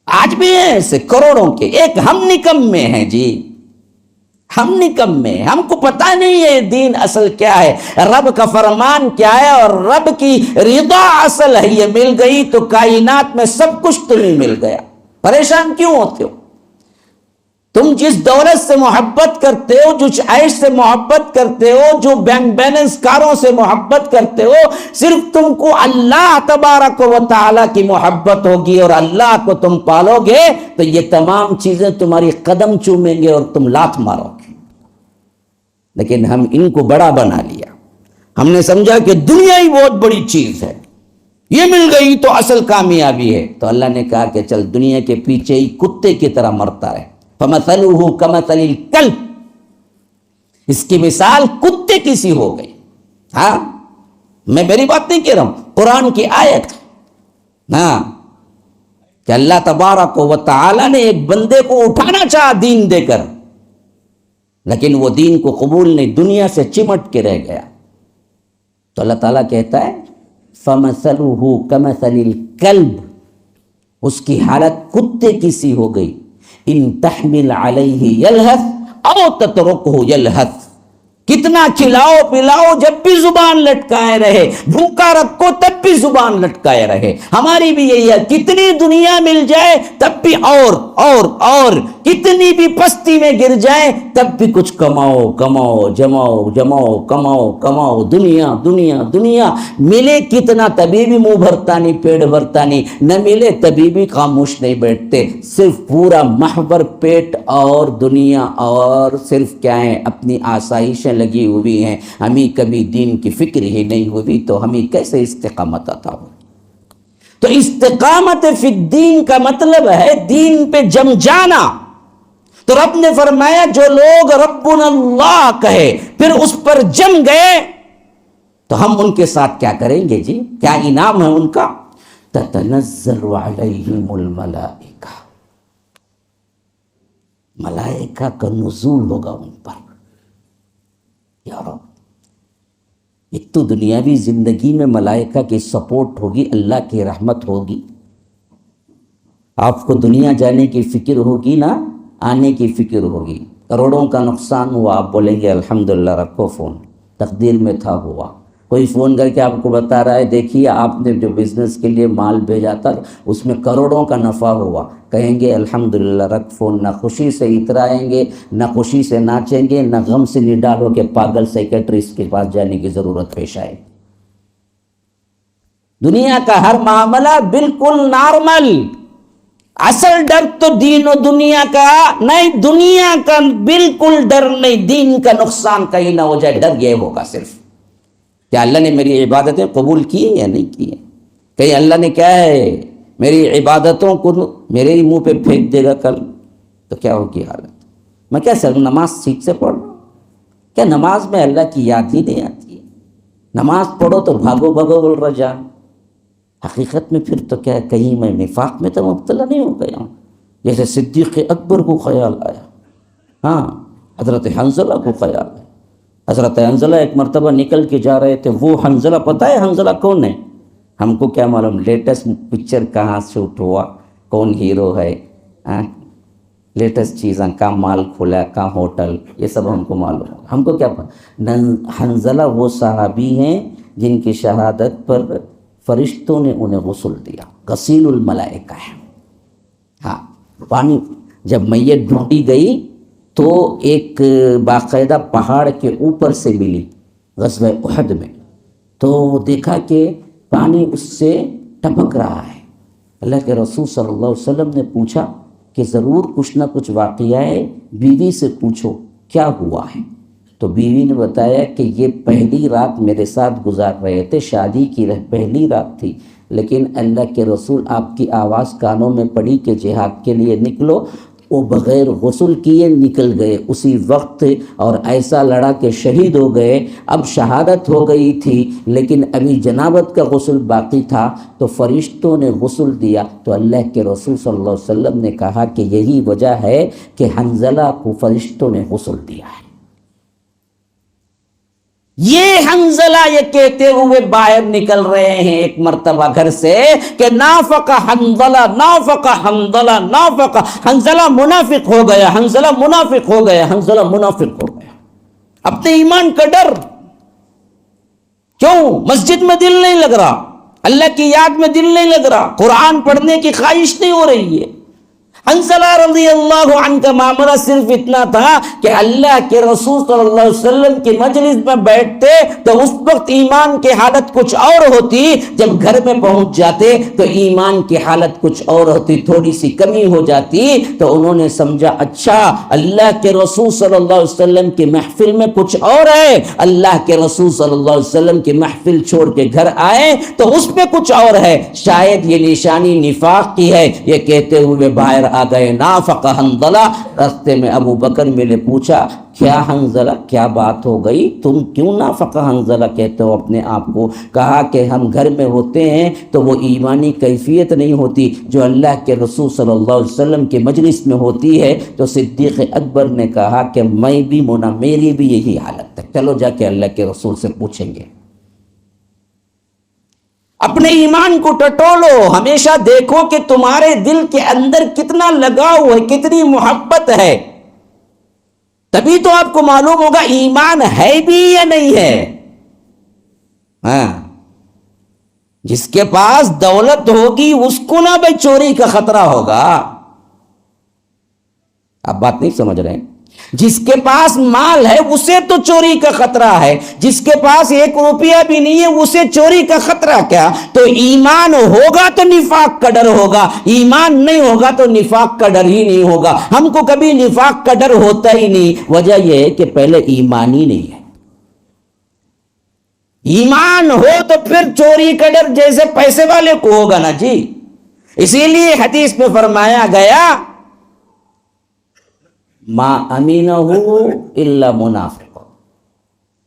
آج بھی ہیں ایسے کروڑوں کے، ایک ہم نکمے ہیں جی، ہم نکمے، ہم کو پتہ نہیں ہے دین اصل کیا ہے، رب کا فرمان کیا ہے، اور رب کی رضا اصل ہے۔ یہ مل گئی تو کائنات میں سب کچھ تمہیں مل گیا، پریشان کیوں ہوتے ہو؟ تم جس دولت سے محبت کرتے ہو، جو عیش سے محبت کرتے ہو، جو بینک بیلنس کاروں سے محبت کرتے ہو، صرف تم کو اللہ تبارک و تعالی کی محبت ہوگی اور اللہ کو تم پالو گے تو یہ تمام چیزیں تمہاری قدم چومیں گے اور تم لات مارو گے۔ لیکن ہم ان کو بڑا بنا لیا، ہم نے سمجھا کہ دنیا ہی بہت بڑی چیز ہے، یہ مل گئی تو اصل کامیابی ہے۔ تو اللہ نے کہا کہ چل دنیا کے پیچھے ہی کتے کی طرح مرتا ہے، فَمَثَلُهُ كَمَثَلِ الْكَلْبِ، اس کی مثال کتے کی سی ہو گئی۔ ہاں، میں میری بات نہیں کہہ رہا ہوں، قرآن کی آیت، ہاں، کہ اللہ تبارک و تعالی نے ایک بندے کو اٹھانا چاہا دین دے کر، لیکن وہ دین کو قبول نہیں، دنیا سے چمٹ کے رہ گیا۔ تو اللہ تعالیٰ کہتا ہے فَمَثَلُهُ كَمَثَلِ الْكَلْبِ، اس کی حالت کتے کی سی ہو گئی، ان تحمل علیہ یلہث او تترکہ یلہث، کتنا کھلاؤ پلاؤ جب بھی زبان لٹکائے رہے، بھوکا رکھو تب بھی زبان لٹکائے رہے. ہماری بھی یہی ہے، کتنی دنیا مل جائے تب بھی اور کتنی بھی پستی میں گر جائے تب بھی کچھ کماؤ کماؤ جماؤ جماؤ کماؤ کماؤ، دنیا دنیا دنیا. ملے کتنا تبھی بھی منہ بھرتا نہیں، پیٹ بھرتا نہیں، نہ ملے تبھی بھی خاموش نہیں بیٹھتے. صرف پورا محور پیٹ اور دنیا اور صرف کیا ہے، اپنی آسائشیں لگی ہوئی ہیں. ہمیں کبھی دین کی فکر ہی نہیں ہوئی تو ہمیں کیسے استقامت عطا ہو؟ تو استقامت فی الدین کا مطلب ہے دین پہ جم جانا. تو رب نے فرمایا جو لوگ ربنا اللہ کہے پھر اس پر جم گئے تو ہم ان کے ساتھ کیا کریں گے جی؟ کیا انعام ہے ان کا؟ تتنزل علیہم الملائکہ، ملائکہ کا نزول ہوگا ان پر. یا رب، ایک تو دنیاوی زندگی میں ملائکہ کی سپورٹ ہوگی، اللہ کی رحمت ہوگی. آپ کو دنیا جانے کی فکر ہوگی نا، آنے کی فکر ہوگی. کروڑوں کا نقصان ہوا، آپ بولیں گے الحمدللہ رکھو فون، تقدیر میں تھا ہوا. کوئی فون کر کے آپ کو بتا رہا ہے دیکھیے آپ نے جو بزنس کے لیے مال بھیجا تھا اس میں کروڑوں کا نفع ہوا، کہیں گے الحمدللہ رکھ فون. نہ خوشی سے اترائیں گے، نہ خوشی سے ناچیں گے، نہ غم سے نہیں ڈالو کہ پاگل سیکیٹرسٹ کے پاس جانے کی ضرورت پیش آئے. دنیا کا ہر معاملہ بالکل نارمل. اصل ڈر تو دین و دنیا کا نہیں، دنیا کا بالکل ڈر نہیں، دین کا نقصان کہیں نہ ہو جائے، ڈر یہ ہوگا صرف کہ اللہ نے میری عبادتیں قبول کی یا نہیں کی ہیں. کہیں اللہ نے کیا ہے میری عبادتوں کو میرے ہی منہ پہ پھینک دے گا کل تو کیا ہوگی حالت؟ میں کیا سر نماز ٹھیک سے پڑھ رہا ہوں؟ کیا نماز میں اللہ کی یاد ہی نہیں آتی ہے؟ نماز پڑھو تو بھاگو بھاگو بول رہا جان، حقیقت میں پھر تو کیا کہیں میں نفاق میں تو مبتلا نہیں ہو گیا ہوں جیسے صدیق اکبر کو خیال آیا. ہاں، حضرت حنظلہ کو خیال آیا. حضرت حنظلہ ایک مرتبہ نکل کے جا رہے تھے. وہ حنظلہ، پتہ ہے حنظلہ کون ہے؟ ہم کو کیا معلوم لیٹسٹ پکچر کہاں شوٹ ہوا، کون ہیرو ہے، لیٹسٹ چیزیں، کہاں مال کھولا، کہاں ہوٹل، یہ سب ہم کو معلوم ہے. ہم کو کیا پتا؟ حنظلہ وہ صحابی ہیں جن کی شہادت پر فرشتوں نے انہیں غسل دیا، غسیل الملائکہ ہے. ہاں، پانی جب میت ڈھونڈی گئی تو ایک باقاعدہ پہاڑ کے اوپر سے ملی غزوہ احد میں، تو دیکھا کہ پانی اس سے ٹپک رہا ہے. اللہ کے رسول صلی اللہ علیہ وسلم نے پوچھا کہ ضرور کچھ نہ کچھ واقعہ ہے، بیوی سے پوچھو کیا ہوا ہے. تو بیوی نے بتایا کہ یہ پہلی رات میرے ساتھ گزار رہے تھے، شادی کی پہلی رات تھی، لیکن اللہ کے رسول آپ کی آواز کانوں میں پڑی کہ جہاد کے لیے نکلو. وہ بغیر غسل کیے نکل گئے اسی وقت، اور ایسا لڑا کہ شہید ہو گئے. اب شہادت ہو گئی تھی لیکن ابھی جنابت کا غسل باقی تھا، تو فرشتوں نے غسل دیا. تو اللہ کے رسول صلی اللہ علیہ وسلم نے کہا کہ یہی وجہ ہے کہ حنظلہ کو فرشتوں نے غسل دیا ہے. یہ حنظلہ یہ کہتے ہوئے باہر نکل رہے ہیں ایک مرتبہ گھر سے کہ نافق حنظلہ، نافق حنظلہ، نافق حنظلہ منافق ہو گیا، حنظلہ منافق ہو گیا، حنظلہ منافق ہو گیا. اپنے ایمان کا ڈر. کیوں؟ مسجد میں دل نہیں لگ رہا، اللہ کی یاد میں دل نہیں لگ رہا، قرآن پڑھنے کی خواہش نہیں ہو رہی ہے. حنظلہ رضی اللہ عنہ کا معاملہ صرف اتنا تھا کہ اللہ کے رسول صلی اللہ علیہ وسلم کی مجلس میں بیٹھتے تو اس وقت ایمان کی حالت کچھ اور ہوتی، جب گھر میں پہنچ جاتے تو ایمان کی حالت کچھ اور ہوتی، تھوڑی سی کمی ہو جاتی. تو انہوں نے سمجھا اچھا اللہ کے رسول صلی اللہ علیہ وسلم کی محفل میں کچھ اور ہے، اللہ کے رسول صلی اللہ علیہ وسلم کی محفل چھوڑ کے گھر آئے تو اس میں کچھ اور ہے، شاید یہ نشانی نفاق کی ہے. یہ کہتے ہوئے باہر آ گئے. نافق حنظلہ. راستے میں ابو بکر نے پوچھا کیا حنظلہ کیا بات ہو گئی، تم کیوں نافق حنظلہ کہتے ہو اپنے آپ کو؟ کہا کہ ہم گھر میں ہوتے ہیں تو وہ ایمانی کیفیت نہیں ہوتی جو اللہ کے رسول صلی اللہ علیہ وسلم کے مجلس میں ہوتی ہے. تو صدیق اکبر نے کہا کہ میں بھی میری بھی یہی حالت ہے، چلو جا کے اللہ کے رسول سے پوچھیں گے. اپنے ایمان کو ٹٹولو، ہمیشہ دیکھو کہ تمہارے دل کے اندر کتنا لگاؤ ہے، کتنی محبت ہے. تبھی تو آپ کو معلوم ہوگا ایمان ہے بھی یا نہیں ہے. ہاں، جس کے پاس دولت ہوگی اس کو نہ بھائی چوری کا خطرہ ہوگا. آپ بات نہیں سمجھ رہے ہیں. جس کے پاس مال ہے اسے تو چوری کا خطرہ ہے، جس کے پاس 1 روپیہ بھی نہیں ہے اسے چوری کا خطرہ کیا؟ تو ایمان ہوگا تو نفاق کا ڈر ہوگا، ایمان نہیں ہوگا تو نفاق کا ڈر ہی نہیں ہوگا. ہم کو کبھی نفاق کا ڈر ہوتا ہی نہیں. وجہ یہ ہے کہ پہلے ایمان ہی نہیں ہے. ایمان ہو تو پھر چوری کا ڈر جیسے پیسے والے کو ہوگا نا جی. اسی لیے حدیث میں فرمایا گیا ما امینہ الا منافق،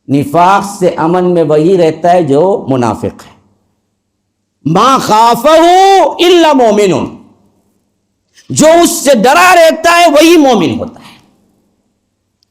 نفاق سے امن میں وہی رہتا ہے جو منافق ہے. ما خافہ الا مومن، جو اس سے ڈرا رہتا ہے وہی مومن ہوتا ہے.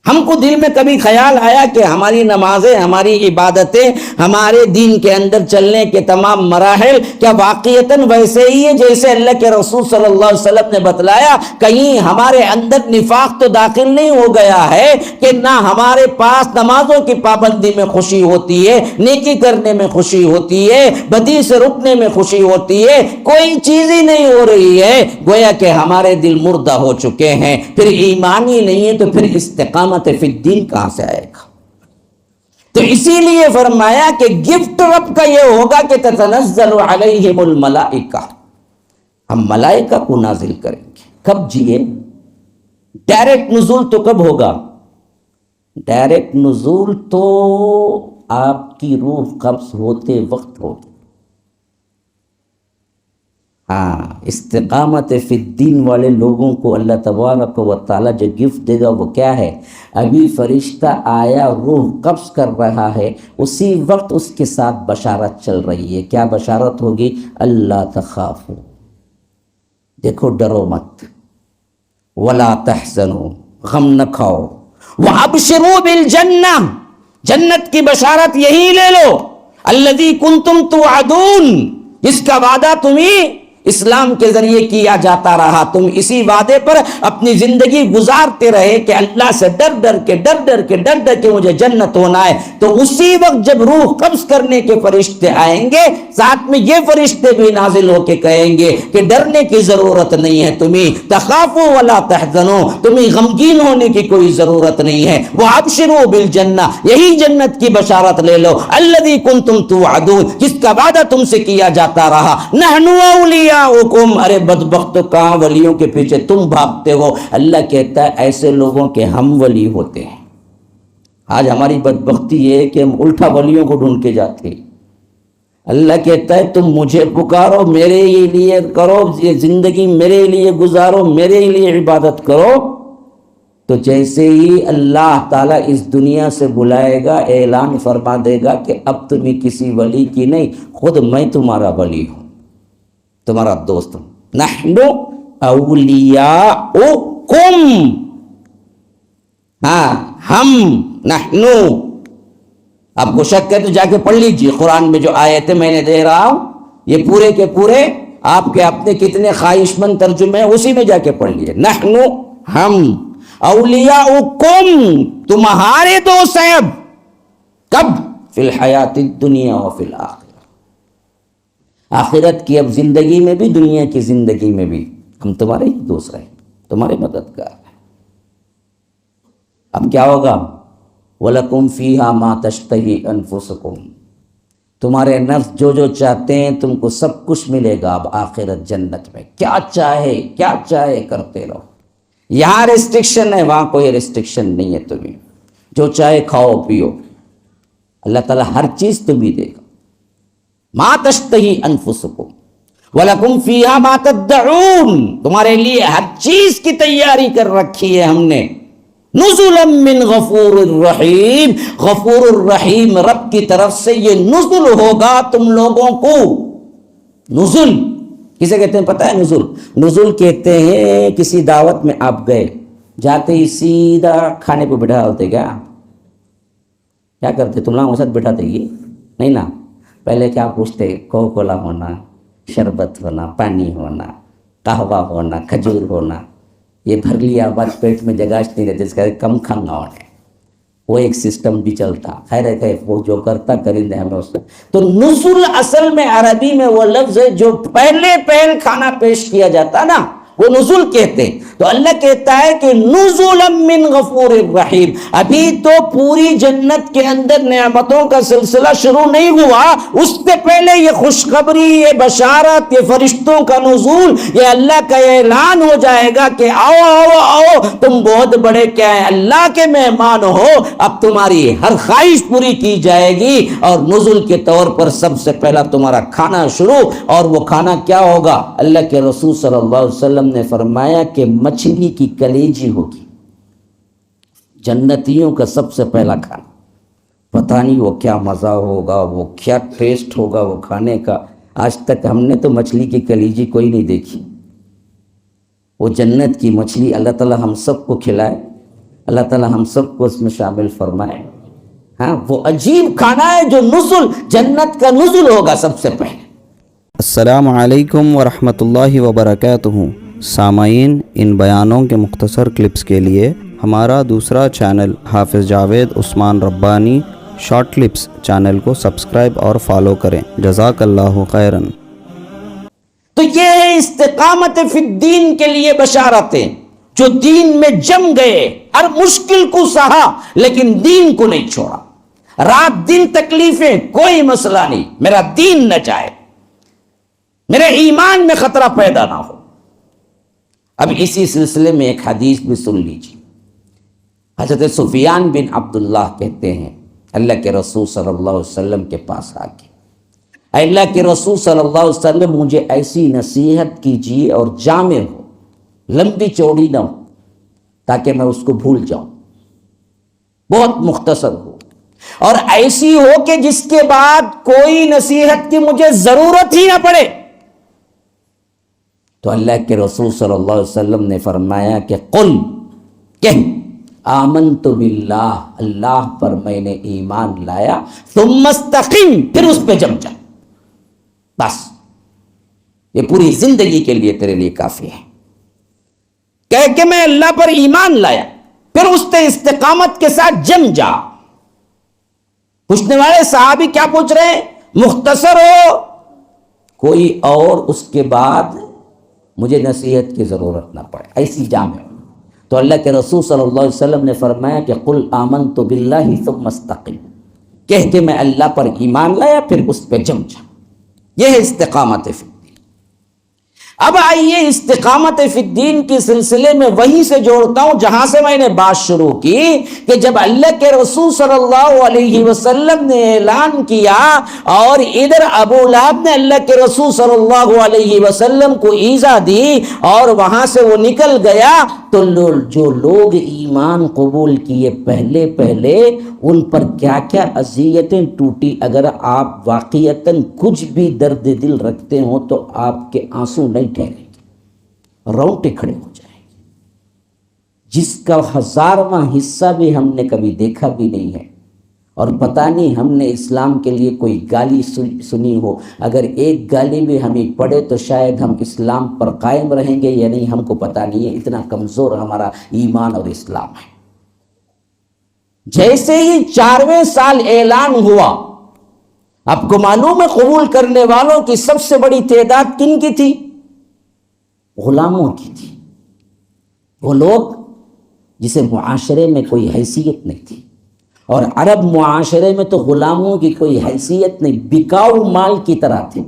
ہم کو دل میں کبھی خیال آیا کہ ہماری نمازیں، ہماری عبادتیں، ہمارے دین کے اندر چلنے کے تمام مراحل کیا واقعتاً ویسے ہی ہے جیسے اللہ کے رسول صلی اللہ علیہ وسلم نے بتلایا؟ کہیں ہمارے اندر نفاق تو داخل نہیں ہو گیا ہے کہ نہ ہمارے پاس نمازوں کی پابندی میں خوشی ہوتی ہے، نیکی کرنے میں خوشی ہوتی ہے، بدی سے رکنے میں خوشی ہوتی ہے، کوئی چیز ہی نہیں ہو رہی ہے. گویا کہ ہمارے دل مردہ ہو چکے ہیں. پھر ایمان ہی نہیں ہے تو پھر استقامت فی الدین کہاں سے آئے گا؟ تو اسی لیے فرمایا کہ گفٹ رب کا یہ ہوگا کہ تتنزل علیہم الملائکہ، ہم ملائکہ کو نازل کریں گے. کب جیے؟ ڈائریکٹ نزول تو کب ہوگا؟ ڈائریکٹ نزول تو آپ کی روح قبض ہوتے وقت ہوگی. ہاں، استقامت فی الدین والے لوگوں کو اللہ تبارک و تعالیٰ جو گفٹ دے گا وہ کیا ہے؟ ابھی فرشتہ آیا، روح قبض کر رہا ہے، اسی وقت اس کے ساتھ بشارت چل رہی ہے. کیا بشارت ہوگی؟ اللہ تخافوا، دیکھو ڈرو مت، ولا تحزنوا، غم نہ کھاؤ، وابشروا بالجنہ، جنت کی بشارت یہی لے لو، الذی کنتم توعدون، جس کا وعدہ تمہیں اسلام کے ذریعے کیا جاتا رہا. تم اسی وعدے پر اپنی زندگی گزارتے رہے کہ اللہ سے ڈر ڈر کے مجھے جنت ہونا ہے. تو اسی وقت جب روح قبض کرنے کے فرشتے آئیں گے، ساتھ میں یہ فرشتے بھی نازل ہو کے کہیں گے کہ ڈرنے کی ضرورت نہیں ہے، تمہیں تخافوا ولا تحزنوا، تمہیں غمگین ہونے کی کوئی ضرورت نہیں ہے. وابشروا بالجنہ، یہی جنت کی بشارت لے لو، الذی کنتم توعدون، جس کا وعدہ تم سے کیا جاتا رہا. نحن اولیاء حکم، ارے بدبختو کہاں ولیوں کے پیچھے تم بھاگتے ہو؟ اللہ کہتا ہے ایسے لوگوں کے ہم ولی ہوتے ہیں. آج ہماری بدبختی یہ ہے کہ ہم الٹا ولیوں کو ڈھونڈ کے جاتے ہیں. اللہ کہتا ہے تم مجھے پکارو، میرے ہی لیے کرو، زندگی میرے لیے گزارو، میرے ہی لیے عبادت کرو. تو جیسے ہی اللہ تعالیٰ اس دنیا سے بلائے گا، اعلان فرما دے گا کہ اب تمہیں کسی ولی کی نہیں، خود میں تمہارا ولی ہوں، تمہارا دوست ہوں. نحن اولیاؤکم، ہاں ہم، نحن. آپ کو شک ہے تو جا کے پڑھ لیجئے قرآن میں جو آیتیں میں نے دے رہا ہوں، یہ پورے کے پورے آپ کے اپنے کتنے خواہش مند ترجمے ہیں، اسی میں جا کے پڑھ لیجئے. نحن، ہم، اولیاؤکم، تمہارے دوست ہیں. اب کب؟ فی الحیات الدنیا وفی الآخرہ، آخرت کی اب زندگی میں بھی، دنیا کی زندگی میں بھی ہم تمہارے ہی دوست ہیں، تمہارے مددگار ہیں. اب کیا ہوگا؟ وَلَكُمْ فِيهَا مَا تَشْتَهِي أَنفُسُكُمْ، تمہارے نفس جو جو چاہتے ہیں تم کو سب کچھ ملے گا. اب آخرت جنت میں کیا چاہے کرتے رہو. یہاں ریسٹرکشن ہے، وہاں کوئی ریسٹرکشن نہیں ہے. تمہیں جو چاہے کھاؤ پیو، اللہ تعالیٰ ہر چیز تمہیں دے گا. ما تشتہی انفسکم وَلَكُمْ فِيهَا مَا تَدَّعُونَ، تمہارے لیے ہر چیز کی تیاری کر رکھی ہے ہم نے. نزلا من غفور الرحیم، غفور الرحیم رب کی طرف سے یہ نزل ہوگا تم لوگوں کو. نزل کسے کہتے ہیں پتہ ہے؟ نزل کہتے ہیں کسی دعوت میں آپ گئے، جاتے ہی سیدھا کھانے پہ بٹھا ڈالتے. کیا کرتے تم لوگوں کے ساتھ بٹھاتے ہی نہیں نا. پہلے کیا پوچھتے؟ کوکا کولا ہونا، شربت ہونا، پانی ہونا، قہوہ ہونا، کھجور ہونا، یہ بھر لیا بات پیٹ میں جگہ نہیں رہتی، اس کا کم کھانا ہے، وہ ایک سسٹم بھی چلتا. خیر ہے وہ جو کرتا کریں دے ہمیں اس میں. تو نزول اصل میں عربی میں وہ لفظ ہے جو پہلے کھانا پیش کیا جاتا نا، وہ نزول کہتے ہیں. تو اللہ کہتا ہے کہ نزولا من غفور الرحیم. ابھی تو پوری جنت کے اندر نعمتوں کا سلسلہ شروع نہیں ہوا، اس سے پہلے یہ خوشخبری، یہ بشارت، یہ فرشتوں کا نزول، یہ اللہ کا اعلان ہو جائے گا کہ آؤ آؤ آؤ، تم بہت بڑے کیا ہیں، اللہ کے مہمان ہو، اب تمہاری ہر خواہش پوری کی جائے گی. اور نزول کے طور پر سب سے پہلا تمہارا کھانا شروع. اور وہ کھانا کیا ہوگا؟ اللہ کے رسول صلی اللہ علیہ وسلم نے فرمایا کہ مچھلی کی کلیجی ہوگی، جنتیوں کا سب سے پہلا کھانا. پتہ نہیں وہ کیا مزہ ہوگا، وہ کیا ٹیسٹ ہوگا وہ کھانے کا. آج تک ہم نے تو مچھلی کی کلیجی کوئی نہیں دیکھی. وہ جنت کی مچھلی اللہ تعالیٰ ہم سب کو کھلائے، اللہ تعالیٰ ہم سب کو اس میں شامل فرمائے. ہاں، وہ عجیب کھانا ہے جو نزول، جنت کا نزول ہوگا سب سے پہلے. السلام علیکم ورحمۃ اللہ وبرکاتہ. سامعین، ان بیانوں کے مختصر کلپس کے لیے ہمارا دوسرا چینل حافظ جاوید عثمان ربانی شارٹ کلپس چینل کو سبسکرائب اور فالو کریں. جزاک اللہ خیراً. تو یہ ہے استقامت فی الدین کے لیے بشارتیں، جو دین میں جم گئے، ہر مشکل کو سہا لیکن دین کو نہیں چھوڑا. رات دن تکلیفیں کوئی مسئلہ نہیں، میرا دین نہ جائے، میرے ایمان میں خطرہ پیدا نہ ہو. اب اسی سلسلے میں ایک حدیث بھی سن لیجیے. حضرت سفیان بن عبداللہ کہتے ہیں اللہ کے رسول صلی اللہ علیہ وسلم کے پاس آ کے، اے اللہ کے رسول صلی اللہ علیہ وسلم، مجھے ایسی نصیحت کیجیے اور جامع ہو، لمبی چوڑی نہ ہو تاکہ میں اس کو بھول جاؤں، بہت مختصر ہو، اور ایسی ہو کہ جس کے بعد کوئی نصیحت کی مجھے ضرورت ہی نہ پڑے. تو اللہ کے رسول صلی اللہ علیہ وسلم نے فرمایا کہ قل، کہہ، آمنت باللہ، اللہ پر میں نے ایمان لایا، ثم استقم، پھر اس پہ جم جا. بس یہ پوری زندگی کے لیے تیرے لیے کافی ہے. کہہ کہ میں اللہ پر ایمان لایا، پھر اس پہ استقامت کے ساتھ جم جا. پوچھنے والے صحابی کیا پوچھ رہے ہیں؟ مختصر ہو، کوئی اور اس کے بعد مجھے نصیحت کی ضرورت نہ پڑے، ایسی جامع ہو. تو اللہ کے رسول صلی اللہ علیہ وسلم نے فرمایا کہ قل آمنت باللہ ثم استقم، کہہ کہ میں اللہ پر ایمان لایا پھر اس پہ جم جا. یہ ہے استقامت فی الدین. اب آئیے استقامت فی الدین کے سلسلے میں وہیں سے جوڑتا ہوں جہاں سے میں نے بات شروع کی، کہ جب اللہ کے رسول صلی اللہ علیہ وسلم نے اعلان کیا اور ادھر ابو لہب نے اللہ کے رسول صلی اللہ علیہ وسلم کو ایذا دی اور وہاں سے وہ نکل گیا، تو جو لوگ ایمان قبول کیے پہلے ان پر کیا کیا اذیتیں ٹوٹی. اگر آپ واقعتاً کچھ بھی درد دل رکھتے ہوں تو آپ کے آنسو نہیں ٹھہریں گے، رونگٹے کھڑے ہو جائیں گے. جس کا 1000واں حصہ بھی ہم نے کبھی دیکھا بھی نہیں ہے، اور پتہ نہیں ہم نے اسلام کے لیے کوئی گالی سنی ہو. اگر ایک گالی بھی ہمیں پڑے تو شاید ہم اسلام پر قائم رہیں گے یا نہیں، ہم کو پتہ نہیں ہے. اتنا کمزور ہمارا ایمان اور اسلام ہے. جیسے ہی 4ویں سال اعلان ہوا، آپ کو معلوم ہے قبول کرنے والوں کی سب سے بڑی تعداد کن کی تھی؟ غلاموں کی تھی. وہ لوگ جسے معاشرے میں کوئی حیثیت نہیں تھی، اور عرب معاشرے میں تو غلاموں کی کوئی حیثیت نہیں، بکاؤ مال کی طرح تھے.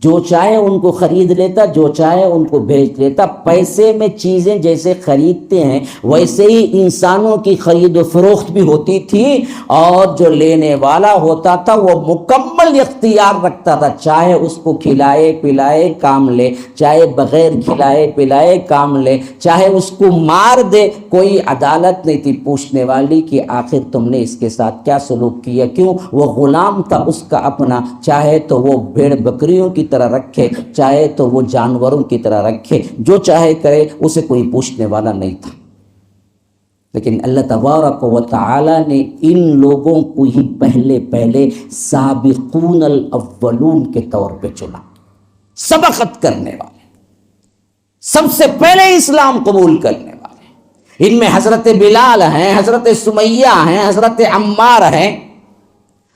جو چاہے ان کو خرید لیتا، جو چاہے ان کو بیچ لیتا. پیسے میں چیزیں جیسے خریدتے ہیں ویسے ہی انسانوں کی خرید و فروخت بھی ہوتی تھی، اور جو لینے والا ہوتا تھا وہ مکمل اختیار رکھتا تھا، چاہے اس کو کھلائے پلائے کام لے، چاہے بغیر کھلائے پلائے کام لے، چاہے اس کو مار دے، کوئی عدالت نہیں تھی پوچھنے والی کہ آخر تم نے اس کے ساتھ کیا سلوک کیا. کیوں؟ وہ غلام تھا اس کا اپنا، چاہے تو وہ بھیڑ بکریوں کی طرح رکھے، چاہے تو وہ جانوروں کی طرح رکھے، جو چاہے کرے، اسے کوئی پوچھنے والا نہیں تھا. لیکن اللہ تبارک و تعالی نے ان لوگوں کو ہی پہلے سابقون الاولون کے طور پہ چنا، سبقت کرنے والے. سب سے پہلے اسلام قبول کرنے والے، ان میں حضرت بلال ہیں، حضرت سمیہ ہیں، حضرت عمار ہیں،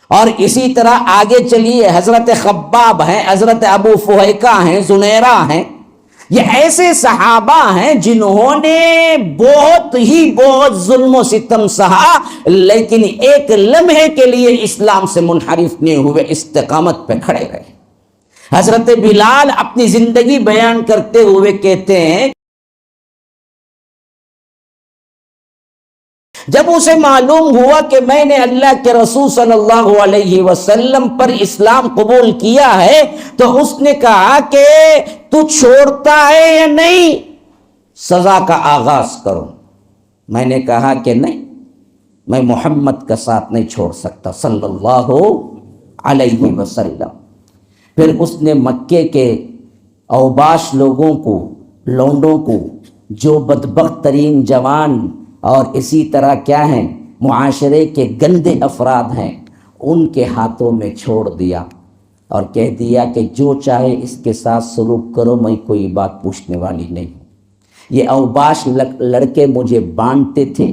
اور اسی طرح آگے چلیے حضرت خباب ہیں، حضرت ابو فہیکہ ہیں، زنیرہ ہیں۔ یہ ایسے صحابہ ہیں جنہوں نے بہت ظلم و ستم سہا، لیکن ایک لمحے کے لیے اسلام سے منحرف نہیں ہوئے، استقامت پہ کھڑے رہے۔ حضرت بلال اپنی زندگی بیان کرتے ہوئے کہتے ہیں، جب اسے معلوم ہوا کہ میں نے اللہ کے رسول صلی اللہ علیہ وسلم پر اسلام قبول کیا ہے، تو اس نے کہا کہ تو چھوڑتا ہے یا نہیں، سزا کا آغاز کرو۔ میں نے کہا کہ نہیں، میں محمد کا ساتھ نہیں چھوڑ سکتا صلی اللہ علیہ وسلم۔ پھر اس نے مکے کے اوباش لوگوں کو، لونڈوں کو، جو بدبخت ترین جوان اور اسی طرح کیا ہیں معاشرے کے گندے افراد ہیں، ان کے ہاتھوں میں چھوڑ دیا اور کہہ دیا کہ جو چاہے اس کے ساتھ سلوک کرو، میں کوئی بات پوچھنے والی نہیں ہوں۔ یہ اوباش لڑکے مجھے باندھتے تھے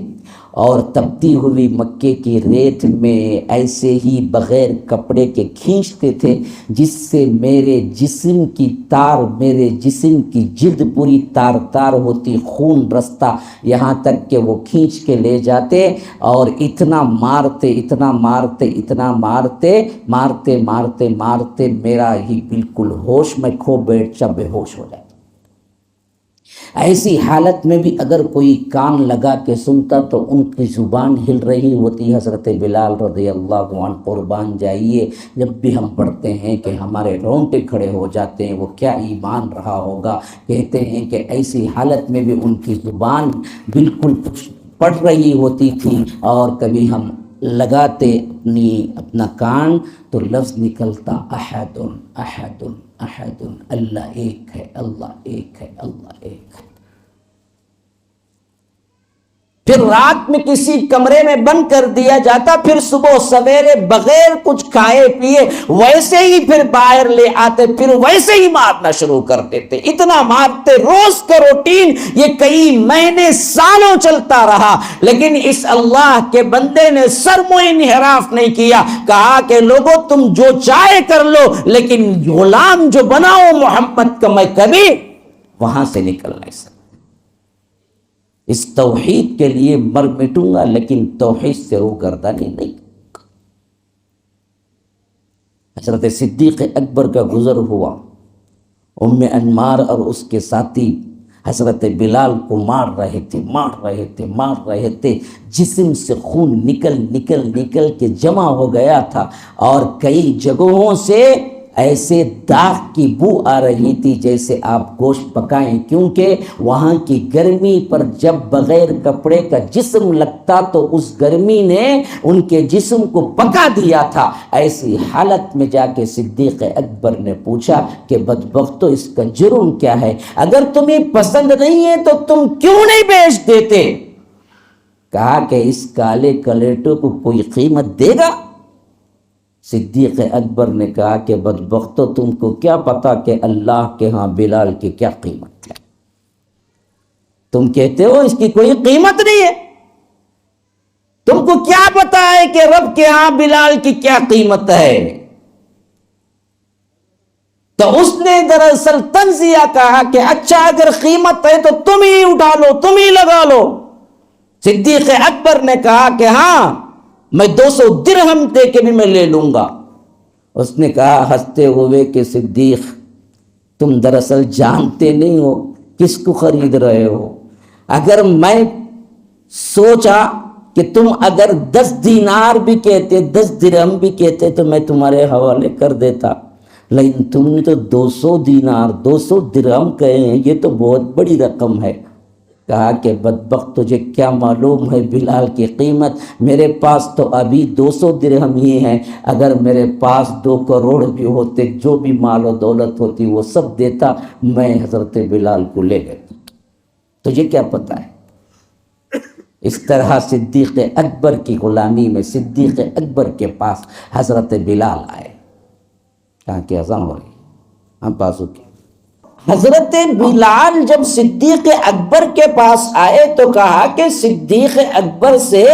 اور تپتی ہوئی مکے کی ریت میں ایسے ہی بغیر کپڑے کے کھینچتے تھے، جس سے میرے جسم کی تار، میرے جسم کی جلد پوری تار تار ہوتی، خون رستا، یہاں تک کہ وہ کھینچ کے لے جاتے اور اتنا مارتے میرا ہی بالکل ہوش میں کھو بیٹھا، بے ہوش ہو جاتا۔ ایسی حالت میں بھی اگر کوئی کان لگا کے سنتا تو ان کی زبان ہل رہی ہوتی۔ حضرت بلال رضی اللہ عنہ، قربان جائیے، جب بھی ہم پڑھتے ہیں کہ ہمارے رونگٹے کھڑے ہو جاتے ہیں، وہ کیا ایمان رہا ہوگا۔ کہتے ہیں کہ ایسی حالت میں بھی ان کی زبان بالکل پڑ رہی ہوتی تھی، اور کبھی ہم لگاتے اپنا کان تو لفظ نکلتا احد احد احد، اللہ ایک ہے، اللہ ایک ہے، اللہ ایک ہے۔ پھر رات میں کسی کمرے میں بند کر دیا جاتا، پھر صبح سویرے بغیر کچھ کھائے پیے ویسے ہی پھر باہر لے آتے، پھر ویسے ہی مارنا شروع کر دیتے۔ اتنا مارتے، روز کا روٹین یہ کئی مہینے سالوں چلتا رہا، لیکن اس اللہ کے بندے نے سر منہ انحراف نہیں کیا۔ کہا کہ لوگوں تم جو چاہے کر لو، لیکن غلام جو بناؤ محمد کا میں کبھی وہاں سے نکل نہیں سکتا۔ اس توحید کے لیے مر مٹوں گا، لیکن توحید سے روگردانی نہیں۔ حضرت صدیق اکبر کا گزر ہوا، ام انمار اور اس کے ساتھی حضرت بلال کو مار رہے تھے، جسم سے خون نکل کے جمع ہو گیا تھا، اور کئی جگہوں سے ایسے داغ کی بو آ رہی تھی جیسے آپ گوشت پکائیں، کیونکہ وہاں کی گرمی پر جب بغیر کپڑے کا جسم لگتا تو اس گرمی نے ان کے جسم کو پکا دیا تھا۔ ایسی حالت میں جا کے صدیق اکبر نے پوچھا کہ بدبختو اس کا جرم کیا ہے؟ اگر تمہیں پسند نہیں ہے تو تم کیوں نہیں بیچ دیتے؟ کہا کہ اس کالے کلیٹوں کو کوئی قیمت دے گا؟ صدیق اکبر نے کہا کہ بدبختو تم کو کیا پتا کہ اللہ کے ہاں بلال کی کیا قیمت ہے؟ تم کہتے ہو اس کی کوئی قیمت نہیں ہے، تم کو کیا پتا ہے کہ رب کے ہاں بلال کی کیا قیمت ہے؟ تو اس نے دراصل تنزیہ کہا کہ اچھا اگر قیمت ہے تو تم ہی اٹھا لو، تم ہی لگا لو۔ صدیق اکبر نے کہا کہ ہاں میں 200 درہم دے کے بھی میں لے لوں گا۔ اس نے کہا ہنستے ہوئے کہ صدیق تم دراصل جانتے نہیں ہو کس کو خرید رہے ہو۔ اگر میں سوچا کہ تم اگر 10 دینار بھی کہتے، 10 درہم بھی کہتے تو میں تمہارے حوالے کر دیتا، لیکن تم نے تو 200 دینار 200 درہم کہے ہیں، یہ تو بہت بڑی رقم ہے۔ کہا کہ بدبخت تجھے کیا معلوم ہے بلال کی قیمت؟ میرے پاس تو ابھی 200 درہم ہی ہیں، اگر میرے پاس 2 کروڑ بھی ہوتے، جو بھی مال و دولت ہوتی وہ سب دیتا، میں حضرت بلال کو لے لیتا۔ تجھے کیا پتا ہے؟ اس طرح صدیق اکبر کی غلامی میں صدیق اکبر کے پاس حضرت بلال آئے۔ کہا کہ اذان ہو رہی، ہم پاسو کی حضرت بلال جب صدیق اکبر کے پاس آئے تو کہا کہ صدیق اکبر سے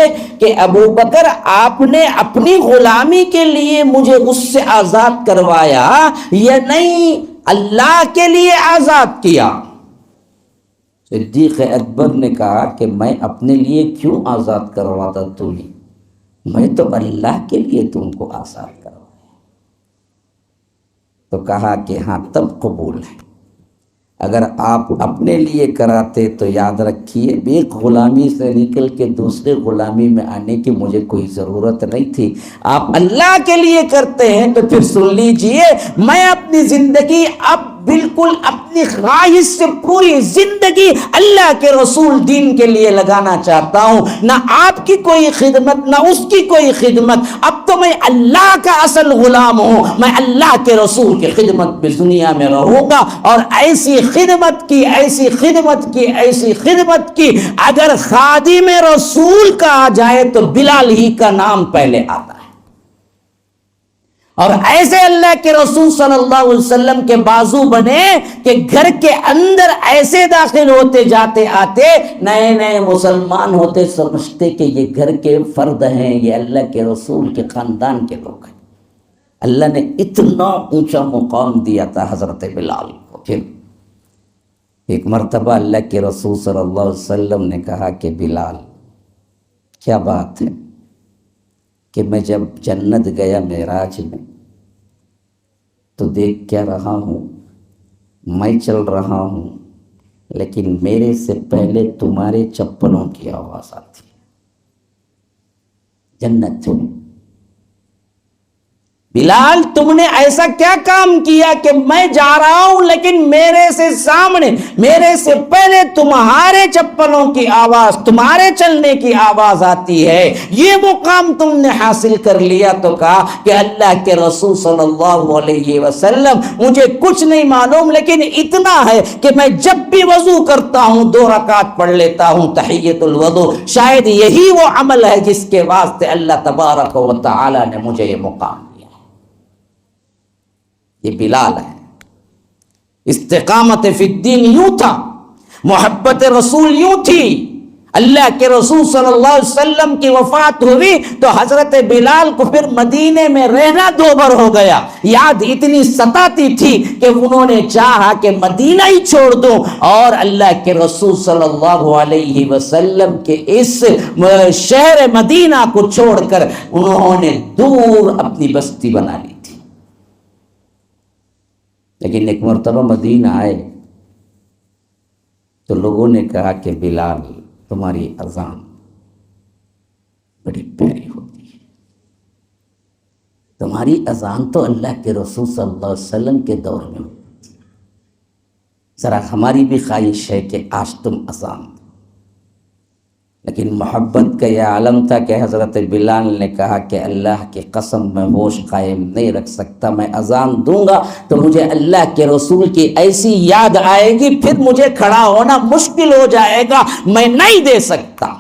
کہ ابو بکر آپ نے اپنی غلامی کے لیے مجھے اس سے آزاد کروایا یا نہیں اللہ کے لیے آزاد کیا؟ صدیق اکبر نے کہا کہ میں اپنے لیے کیوں آزاد کرواتا تمہیں، میں تو اللہ کے لیے تم کو آزاد کروایا۔ تو کہا کہ ہاں تب قبول ہے، اگر آپ اپنے لیے کراتے تو یاد رکھیے ایک غلامی سے نکل کے دوسرے غلامی میں آنے کی مجھے کوئی ضرورت نہیں تھی، آپ اللہ کے لیے کرتے ہیں تو پھر سن لیجئے میں اپنی زندگی اب بالکل اپنی خواہش سے پوری زندگی اللہ کے رسول دین کے لیے لگانا چاہتا ہوں، نہ آپ کی کوئی خدمت نہ اس کی کوئی خدمت، اب تو میں اللہ کا اصل غلام ہوں، میں اللہ کے رسول کی خدمت میں دنیا میں رہوں گا، اور ایسی خدمت کی ایسی خدمت کی ایسی خدمت کی اگر خادم رسول کہا جائے تو بلال ہی کا نام پہلے آتا ہے۔ اور ایسے اللہ کے رسول صلی اللہ علیہ وسلم کے بازو بنے کہ گھر کے اندر ایسے داخل ہوتے جاتے آتے نئے نئے مسلمان ہوتے سمجھتے کہ یہ گھر کے فرد ہیں، یہ اللہ کے رسول کے خاندان کے لوگ ہیں۔ اللہ نے اتنا اونچا مقام دیا تھا حضرت بلال کو۔ پھر ایک مرتبہ اللہ کے رسول صلی اللہ علیہ وسلم نے کہا کہ بلال کیا بات ہے کہ میں جب جنت گیا معراج میں تو دیکھ کیا رہا ہوں، میں چل رہا ہوں لیکن میرے سے پہلے تمہارے چپلوں کی آواز آتی ہے جنت میں۔ بلال تم نے ایسا کیا کام کیا کہ میں جا رہا ہوں لیکن میرے سے سامنے میرے سے پہلے تمہارے چپلوں کی آواز تمہارے چلنے کی آواز آتی ہے، یہ مقام تم نے حاصل کر لیا؟ تو کہا کہ اللہ کے رسول صلی اللہ علیہ وسلم مجھے کچھ نہیں معلوم لیکن اتنا ہے کہ میں جب بھی وضو کرتا ہوں 2 رکعت پڑھ لیتا ہوں تحیۃ الوضو، شاید یہی وہ عمل ہے جس کے واسطے اللہ تبارک و تعالی نے مجھے یہ مقام۔ یہ بلال ہے۔ استقامت فی الدین یوں تھا، محبت رسول یوں تھی۔ اللہ کے رسول صلی اللہ علیہ وسلم کی وفات ہوئی تو حضرت بلال کو پھر مدینے میں رہنا دوبر ہو گیا۔ یاد اتنی ستاتی تھی کہ انہوں نے چاہا کہ مدینہ ہی چھوڑ دوں، اور اللہ کے رسول صلی اللہ علیہ وسلم کے اس شہر مدینہ کو چھوڑ کر انہوں نے دور اپنی بستی بنا لی تھی۔ لیکن ایک مرتبہ مدینہ آئے تو لوگوں نے کہا کہ بلال تمہاری اذان بڑی پیاری ہوتی ہے، تمہاری اذان تو اللہ کے رسول صلی اللہ علیہ وسلم کے دور میں ہوتی ہے، ذرا ہماری بھی خواہش ہے کہ آج تم اذان دو۔ لیکن محبت کا یہ عالم تھا کہ حضرت بلال نے کہا کہ اللہ کی قسم میں ہوش قائم نہیں رکھ سکتا، میں اذان دوں گا تو مجھے اللہ کے رسول کی ایسی یاد آئے گی، پھر مجھے کھڑا ہونا مشکل ہو جائے گا، میں نہیں دے سکتا۔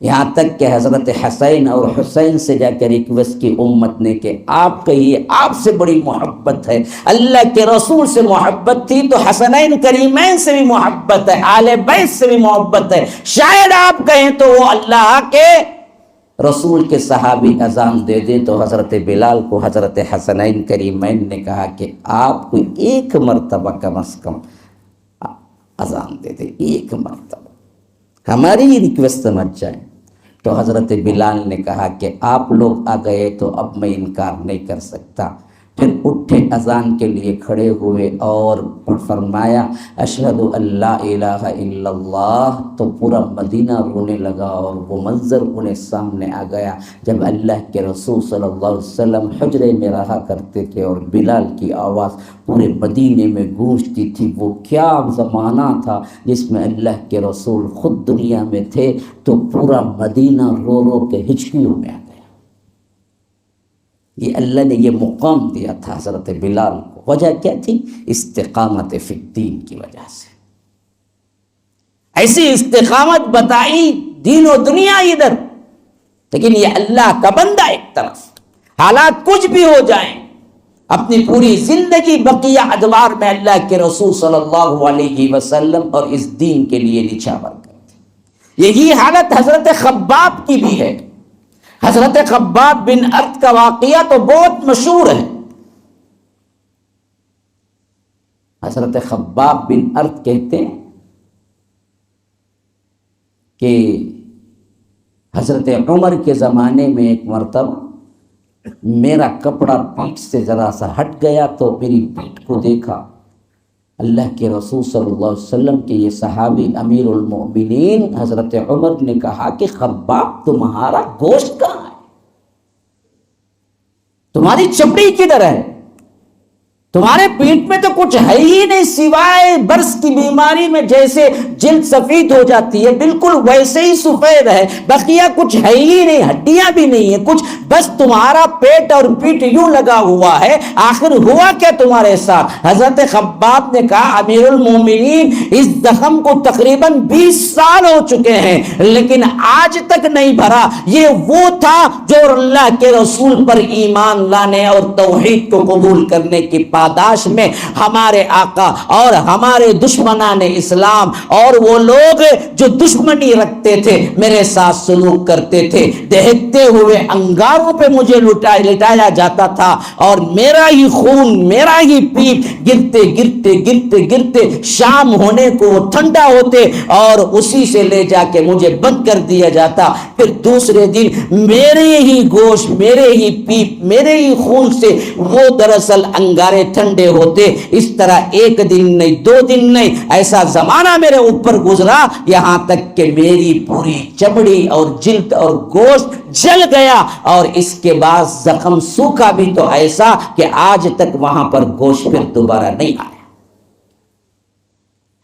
یہاں تک کہ حضرت حسین اور حسین سے جا کر ریکویسٹ کی امت نے کہ آپ کہیے آپ سے بڑی محبت ہے، اللہ کے رسول سے محبت تھی تو حسنین کریمین سے بھی محبت ہے، آل بیت سے بھی محبت ہے، شاید آپ کہیں تو وہ اللہ کے رسول کے صحابی اذان دے دیں۔ تو حضرت بلال کو حضرت حسنین کریمین نے کہا کہ آپ کو ایک مرتبہ کم از کم اذان دے دیں، ایک مرتبہ ہماری ہی ریکویسٹ سمجھ جائیں۔ تو حضرت بلال نے کہا کہ آپ لوگ آ گئے تو اب میں انکار نہیں کر سکتا۔ پھر اٹھے، اذان کے لیے کھڑے ہوئے اور فرمایا اشہد ان لا الہ الا اللہ، تو پورا مدینہ رونے لگا، اور وہ منظر انہیں سامنے آ گیا جب اللہ کے رسول صلی اللہ علیہ وسلم حجرے میں رہا کرتے تھے اور بلال کی آواز پورے مدینے میں گونجتی تھی۔ وہ کیا زمانہ تھا جس میں اللہ کے رسول خود دنیا میں تھے تو پورا مدینہ رو رو کے ہچکیوں میں آ گیا۔ یہ اللہ نے یہ مقام دیا تھا حضرت بلال کو۔ وجہ کیا تھی؟ استقامت فی الدین کی وجہ سے۔ ایسی استقامت بتائی دین و دنیا ادھر، لیکن یہ اللہ کا بندہ ایک طرف، حالات کچھ بھی ہو جائیں اپنی پوری زندگی بقیہ ادوار میں اللہ کے رسول صلی اللہ علیہ وسلم اور اس دین کے لیے نچھاور کرتے۔ یہی حالت حضرت خباب کی بھی ہے۔ حضرت خباب بن ارت کا واقعہ تو بہت مشہور ہے۔ حضرت خباب بن ارت کہتے ہیں کہ حضرت عمر کے زمانے میں ایک مرتبہ میرا کپڑا پیٹ سے ذرا سا ہٹ گیا تو میری پیٹ کو دیکھا۔ اللہ کے رسول صلی اللہ علیہ وسلم کے یہ صحابی امیر المؤمنین حضرت عمر نے کہا کہ خباب تمہارا گوشت کہاں ہے؟ تمہاری چمڑی کدھر ہے؟ تمہارے پیٹ میں تو کچھ ہے ہی نہیں سوائے برس کی بیماری میں جیسے جلد سفید ہو جاتی ہے بالکل ویسے ہی سفید ہے، بقیہ کچھ ہے ہی نہیں، ہڈیاں بھی نہیں ہیں کچھ، بس تمہارا پیٹ اور پیٹ یوں لگا ہوا ہے، آخر ہوا کیا تمہارے ساتھ؟ حضرت خباب نے کہا امیر المومنین اس زخم کو تقریباً 20 سال ہو چکے ہیں لیکن آج تک نہیں بھرا۔ یہ وہ تھا جو اللہ کے رسول پر ایمان لانے اور توحید کو قبول کرنے کی پاداش میں ہمارے آقا اور ہمارے دشمنان اسلام اور وہ لوگ جو دشمنی رکھتے تھے میرے ساتھ سلوک کرتے تھے، دہتے ہوئے انگاروں پہ مجھے لٹایا جاتا تھا اور میرا ہی خون میرا ہی پیپ گرتے گرتے گرتے گرتے شام ہونے کو وہ ٹھنڈا ہوتے اور اسی سے لے جا کے مجھے بند کر دیا جاتا، پھر دوسرے دن میرے ہی گوشت میرے ہی پیپ میرے ہی خون سے وہ دراصل انگارے ٹھنڈے ہوتے۔ اس طرح ایک دن نہیں 2 دن نہیں ایسا زمانہ میرے اوپر گزرا یہاں تک کہ میری پوری چمڑی اور جلد اور گوشت جل گیا اور اس کے بعد زخم سوکھا بھی تو ایسا کہ آج تک وہاں پر گوشت پھر دوبارہ نہیں آیا۔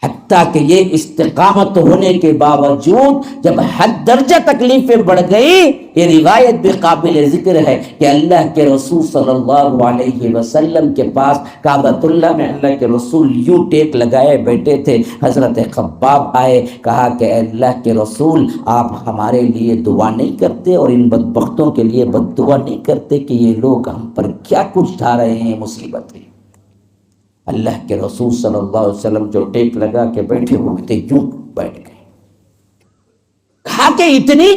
حتیٰ کہ یہ استقامت ہونے کے باوجود جب حد درجہ تکلیفیں بڑھ گئی، یہ روایت بھی قابل ذکر ہے کہ اللہ کے رسول صلی اللہ علیہ وسلم کے پاس کعبۃ اللہ میں اللہ کے رسول یوں ٹیک لگائے بیٹھے تھے، حضرت خباب آئے، کہا کہ اللہ کے رسول آپ ہمارے لیے دعا نہیں کرتے اور ان بدبختوں کے لیے بد دعا نہیں کرتے کہ یہ لوگ ہم پر کیا کچھ ڈھا رہے ہیں مصیبتیں۔ اللہ کے رسول صلی اللہ علیہ وسلم جو ٹیک لگا کے بیٹھے ہوئے تھے یوں بیٹھ گئے، کہا کہ اتنی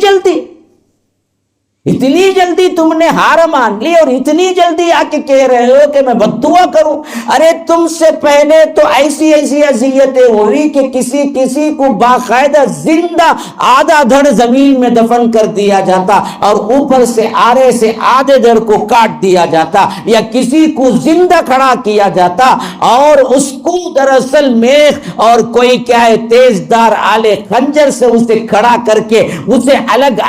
جلدی تم نے ہار مان لی اور اتنی جلدی آ کے کہہ رہے ہو کہ میں بد دعا کروں؟ ارے تم سے پہلے تو ایسی اذیتیں ہوئی کہ کسی کو باقاعدہ زندہ آدھا دھڑ زمین میں دفن کر دیا جاتا اور اوپر سے آرے سے آدھے دھڑ کو کاٹ دیا جاتا، یا کسی کو زندہ کھڑا کیا جاتا اور اس کو دراصل میخ اور کوئی کیا ہے تیز دار آلے خنجر سے اسے کھڑا کر کے اسے الگ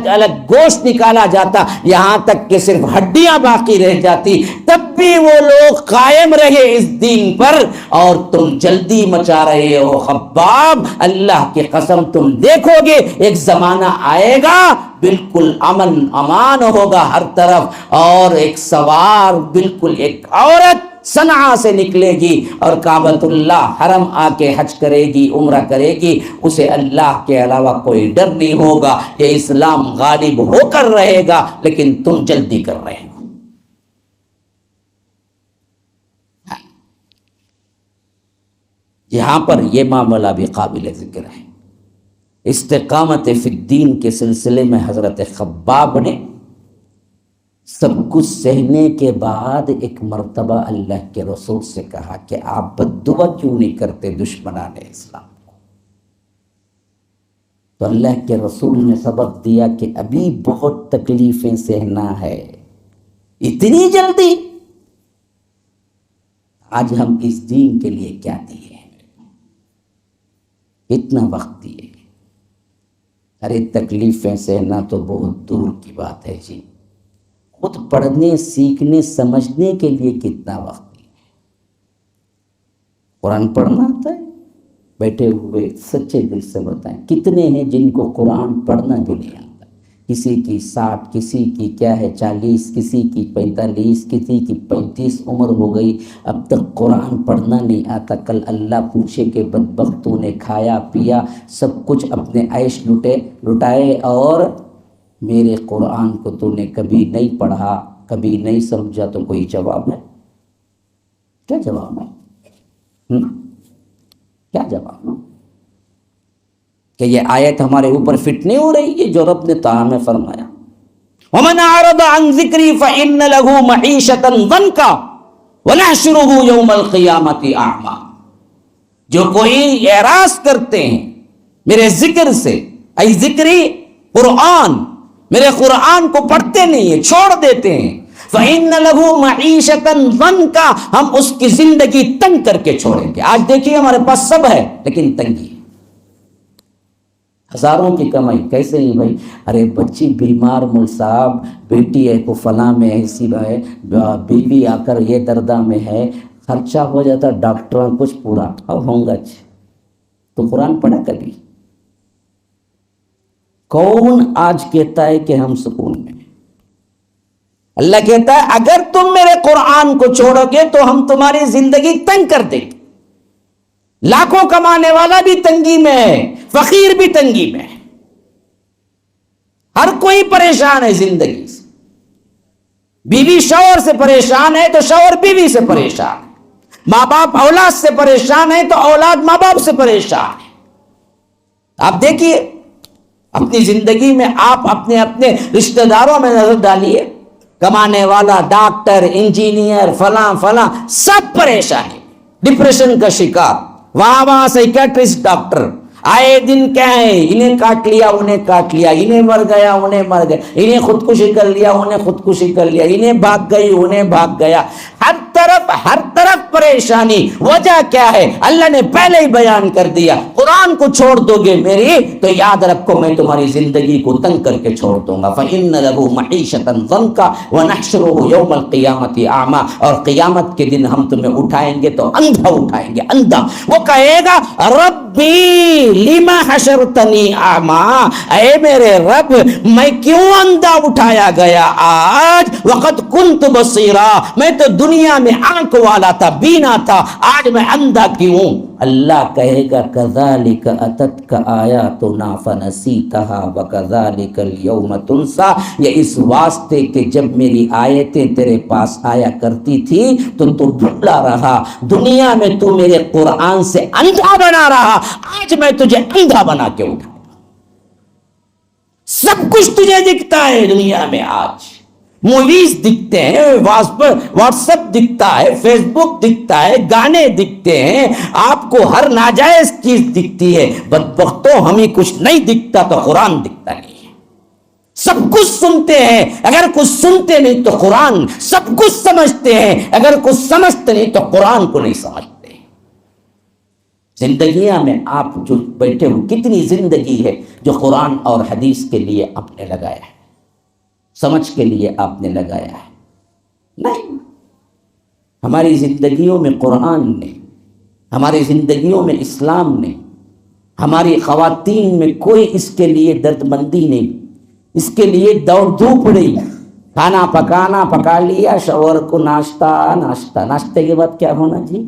الگ گوشت نکالا جاتا، یہاں تک کہ صرف ہڈیاں باقی رہ جاتی، تب بھی وہ لوگ قائم رہے اس دین پر اور تم جلدی مچا رہے ہو۔ خباب اللہ کی قسم تم دیکھو گے ایک زمانہ آئے گا بالکل امن امان ہوگا ہر طرف، اور ایک سوار بالکل ایک عورت صنعاء سے نکلے گی اور کعبۃ اللہ حرم آ کے حج کرے گی عمرہ کرے گی، اسے اللہ کے علاوہ کوئی ڈر نہیں ہوگا، یہ اسلام غالب ہو کر رہے گا لیکن تم جلدی کر رہے ہو۔ یہاں پر یہ معاملہ بھی قابل ذکر ہے۔ استقامت فی الدین کے سلسلے میں حضرت خباب نے سب کچھ سہنے کے بعد ایک مرتبہ اللہ کے رسول سے کہا کہ آپ بد دعا کیوں نہیں کرتے دشمنان اسلام کو؟ تو اللہ کے رسول نے سبق دیا کہ ابھی بہت تکلیفیں سہنا ہے، اتنی جلدی؟ آج ہم اس دین کے لیے کیا دیے ہیں، اتنا وقت دیے، ارے تکلیفیں سہنا تو بہت دور کی بات ہے جی، خود پڑھنے سیکھنے سمجھنے کے لیے کتنا وقت دیا۔ قرآن پڑھنا آتا ہے؟ بیٹھے ہوئے سچے دل سے بتائیں کتنے ہیں جن کو قرآن پڑھنا بھی نہیں آتا؟ کسی کی 60، کسی کی کیا ہے 40، کسی کی 45، کسی کی 35 عمر ہو گئی، اب تک قرآن پڑھنا نہیں آتا۔ کل اللہ پوچھے کہ بدبختوں نے کھایا پیا سب کچھ اپنے عیش لٹائے اور میرے قرآن کو تو نے کبھی نہیں پڑھا، کبھی نہیں سمجھا تو کوئی جواب ہے؟ کیا جواب ہے؟ کیا جواب؟ کہ یہ آیت ہمارے اوپر فٹ نہیں ہو رہی ہے جو رب نے تعالیٰ میں فرمایا وَمَنْ أَعْرَضَ عَنْ ذِكْرِي فَإِنَّ لَهُ مَعِيشَةً ضَنْكَ وَنَحْشُرُهُ يَوْمَ الْقِيَامَةِ أَعْمَى. جو کوئی اعراض کرتے ہیں میرے ذکر سے، ای ذکری قرآن، میرے قرآن کو پڑھتے نہیں ہیں، چھوڑ دیتے ہیں، فَإِنَّ لَهُ مَعِيشَةً ضَنْكَ، ہم اس کی زندگی تنگ کر کے چھوڑیں گے. آج دیکھیے ہمارے پاس سب ہے لیکن تنگی، ہزاروں کی کمائی. کیسے نہیں بھائی؟ ارے بچی بیمار مل صاحب، بیٹی ہے کو فلاں میں ایسی ہے، بیوی آ کر یہ دردہ میں ہے، خرچہ ہو جاتا ڈاکٹر کچھ پورا اب ہوں گا. تو قرآن پڑھا کبھی؟ کون آج کہتا ہے کہ ہم سکون میں؟ اللہ کہتا ہے اگر تم میرے قرآن کو چھوڑو گے تو ہم تمہاری زندگی تنگ کر دیں گے. لاکھوں کمانے والا بھی تنگی میں ہے، فقیر بھی تنگی میں ہے، ہر کوئی پریشان ہے زندگی سے. بیوی شوہر سے پریشان ہے تو شوہر بیوی سے پریشان ہے، ماں باپ اولاد سے پریشان ہے تو اولاد ماں باپ سے پریشان ہے. آپ دیکھیے اپنی زندگی میں، آپ اپنے اپنے رشتہ داروں میں نظر ڈالیے، کمانے والا ڈاکٹر انجینئر فلاں فلاں سب پریشان ہے، ڈپریشن کا شکار. وہاں سائیکیٹرسٹ ڈاکٹر آئے دن کیا ہے، انہیں کاٹ لیا انہیں کاٹ لیا، انہیں مر گیا انہیں مر گیا، انہیں خودکشی کر لیا انہیں خودکشی کر لیا، انہیں بھاگ گئی انہیں بھاگ گیا. ہر طرف پریشانی. وجہ کیا ہے؟ اللہ نے پہلے ہی بیان کر دیا، قرآن کو چھوڑ دو گے میری تو یاد رکھو میں تمہاری زندگی کو تنگ کر کے چھوڑ دوں گا. فَإِنَّ لَهُ مَعِيشَةً ضَنْكَ وَنَحْشُرُهُ يَوْمَ الْقِيَامَةِ أَعْمَى. اور قیامت کے دن ہم تمہیں اٹھائیں گے تو اندھا اٹھائیں گے، اندھا. وہ کہے گا ربی لما حشرتنی اعمی، اے میرے رب میں کیوں اندھا اٹھایا گیا آج، وقد کنت بصیرا، میں تو دنیا میں آنکھ والا تھا، بینا تھا، آج میں اندھا کیوں؟ اللہ کہے گا کذالک اتتک آیاتنا فنسیتها وکذالک اليوم تنسا. یہ اس واسطے کہ جب میری آیتیں تیرے پاس آیا کرتی تھی تو بھولا رہا، دنیا میں تو میرے قرآن سے اندھا بنا رہا، آج میں تجھے اندھا بنا کے اٹھا. سب کچھ تجھے دکھتا ہے دنیا میں، آج موویز دکھتے ہیں، واٹس ایپ دکھتا ہے، فیس بک دکھتا ہے، گانے دکھتے ہیں، آپ کو ہر ناجائز چیز دکھتی ہے. بدبختوں ہمیں کچھ نہیں دکھتا تو قرآن دکھتا نہیں ہے. سب کچھ سنتے ہیں، اگر کچھ سنتے نہیں تو قرآن، سب کچھ سمجھتے ہیں، اگر کچھ سمجھتے نہیں تو قرآن کو نہیں سمجھتے. زندگیاں میں آپ جو بیٹھے ہو، کتنی زندگی ہے جو قرآن اور حدیث کے لیے آپ نے لگایا ہے، سمجھ کے لیے آپ نے لگایا ہے؟ نہیں. ہماری زندگیوں میں قرآن نے، ہماری زندگیوں میں اسلام نے، ہماری خواتین میں کوئی اس کے لیے درد مندی نہیں، اس کے لیے دوڑ دھوپ نہیں. کھانا پکانا پکا لیا، شوہر کو ناشتے کے بعد کیا ہونا جی؟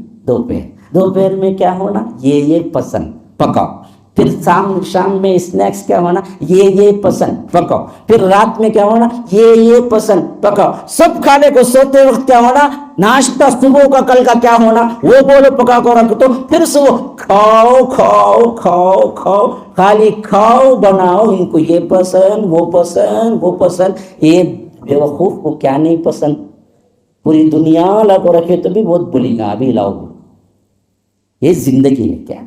دوپہر میں کیا ہونا؟ یہ پسند پکاؤ. پھر شام میں اسنیکس کیا ہونا؟ یہ پسند پکاؤ. پھر رات میں کیا ہونا؟ یہ پسند پکاؤ. سب کھانے کو سوتے وقت کیا ہونا؟ ناشتہ صبح کا کل کا کیا ہونا وہ بولو پکا کو رکھ دو. پھر صبح کھاؤ کھاؤ کھاؤ کھاؤ، خالی کھاؤ بناؤ، ان کو یہ پسند وہ پسند وہ پسند. یہ بیوقوف کو کیا نہیں پسند؟ پوری دنیا لا کو رکھے تو بھی بہت بولیں گا ابھی لاؤ. یہ زندگی ہے کیا؟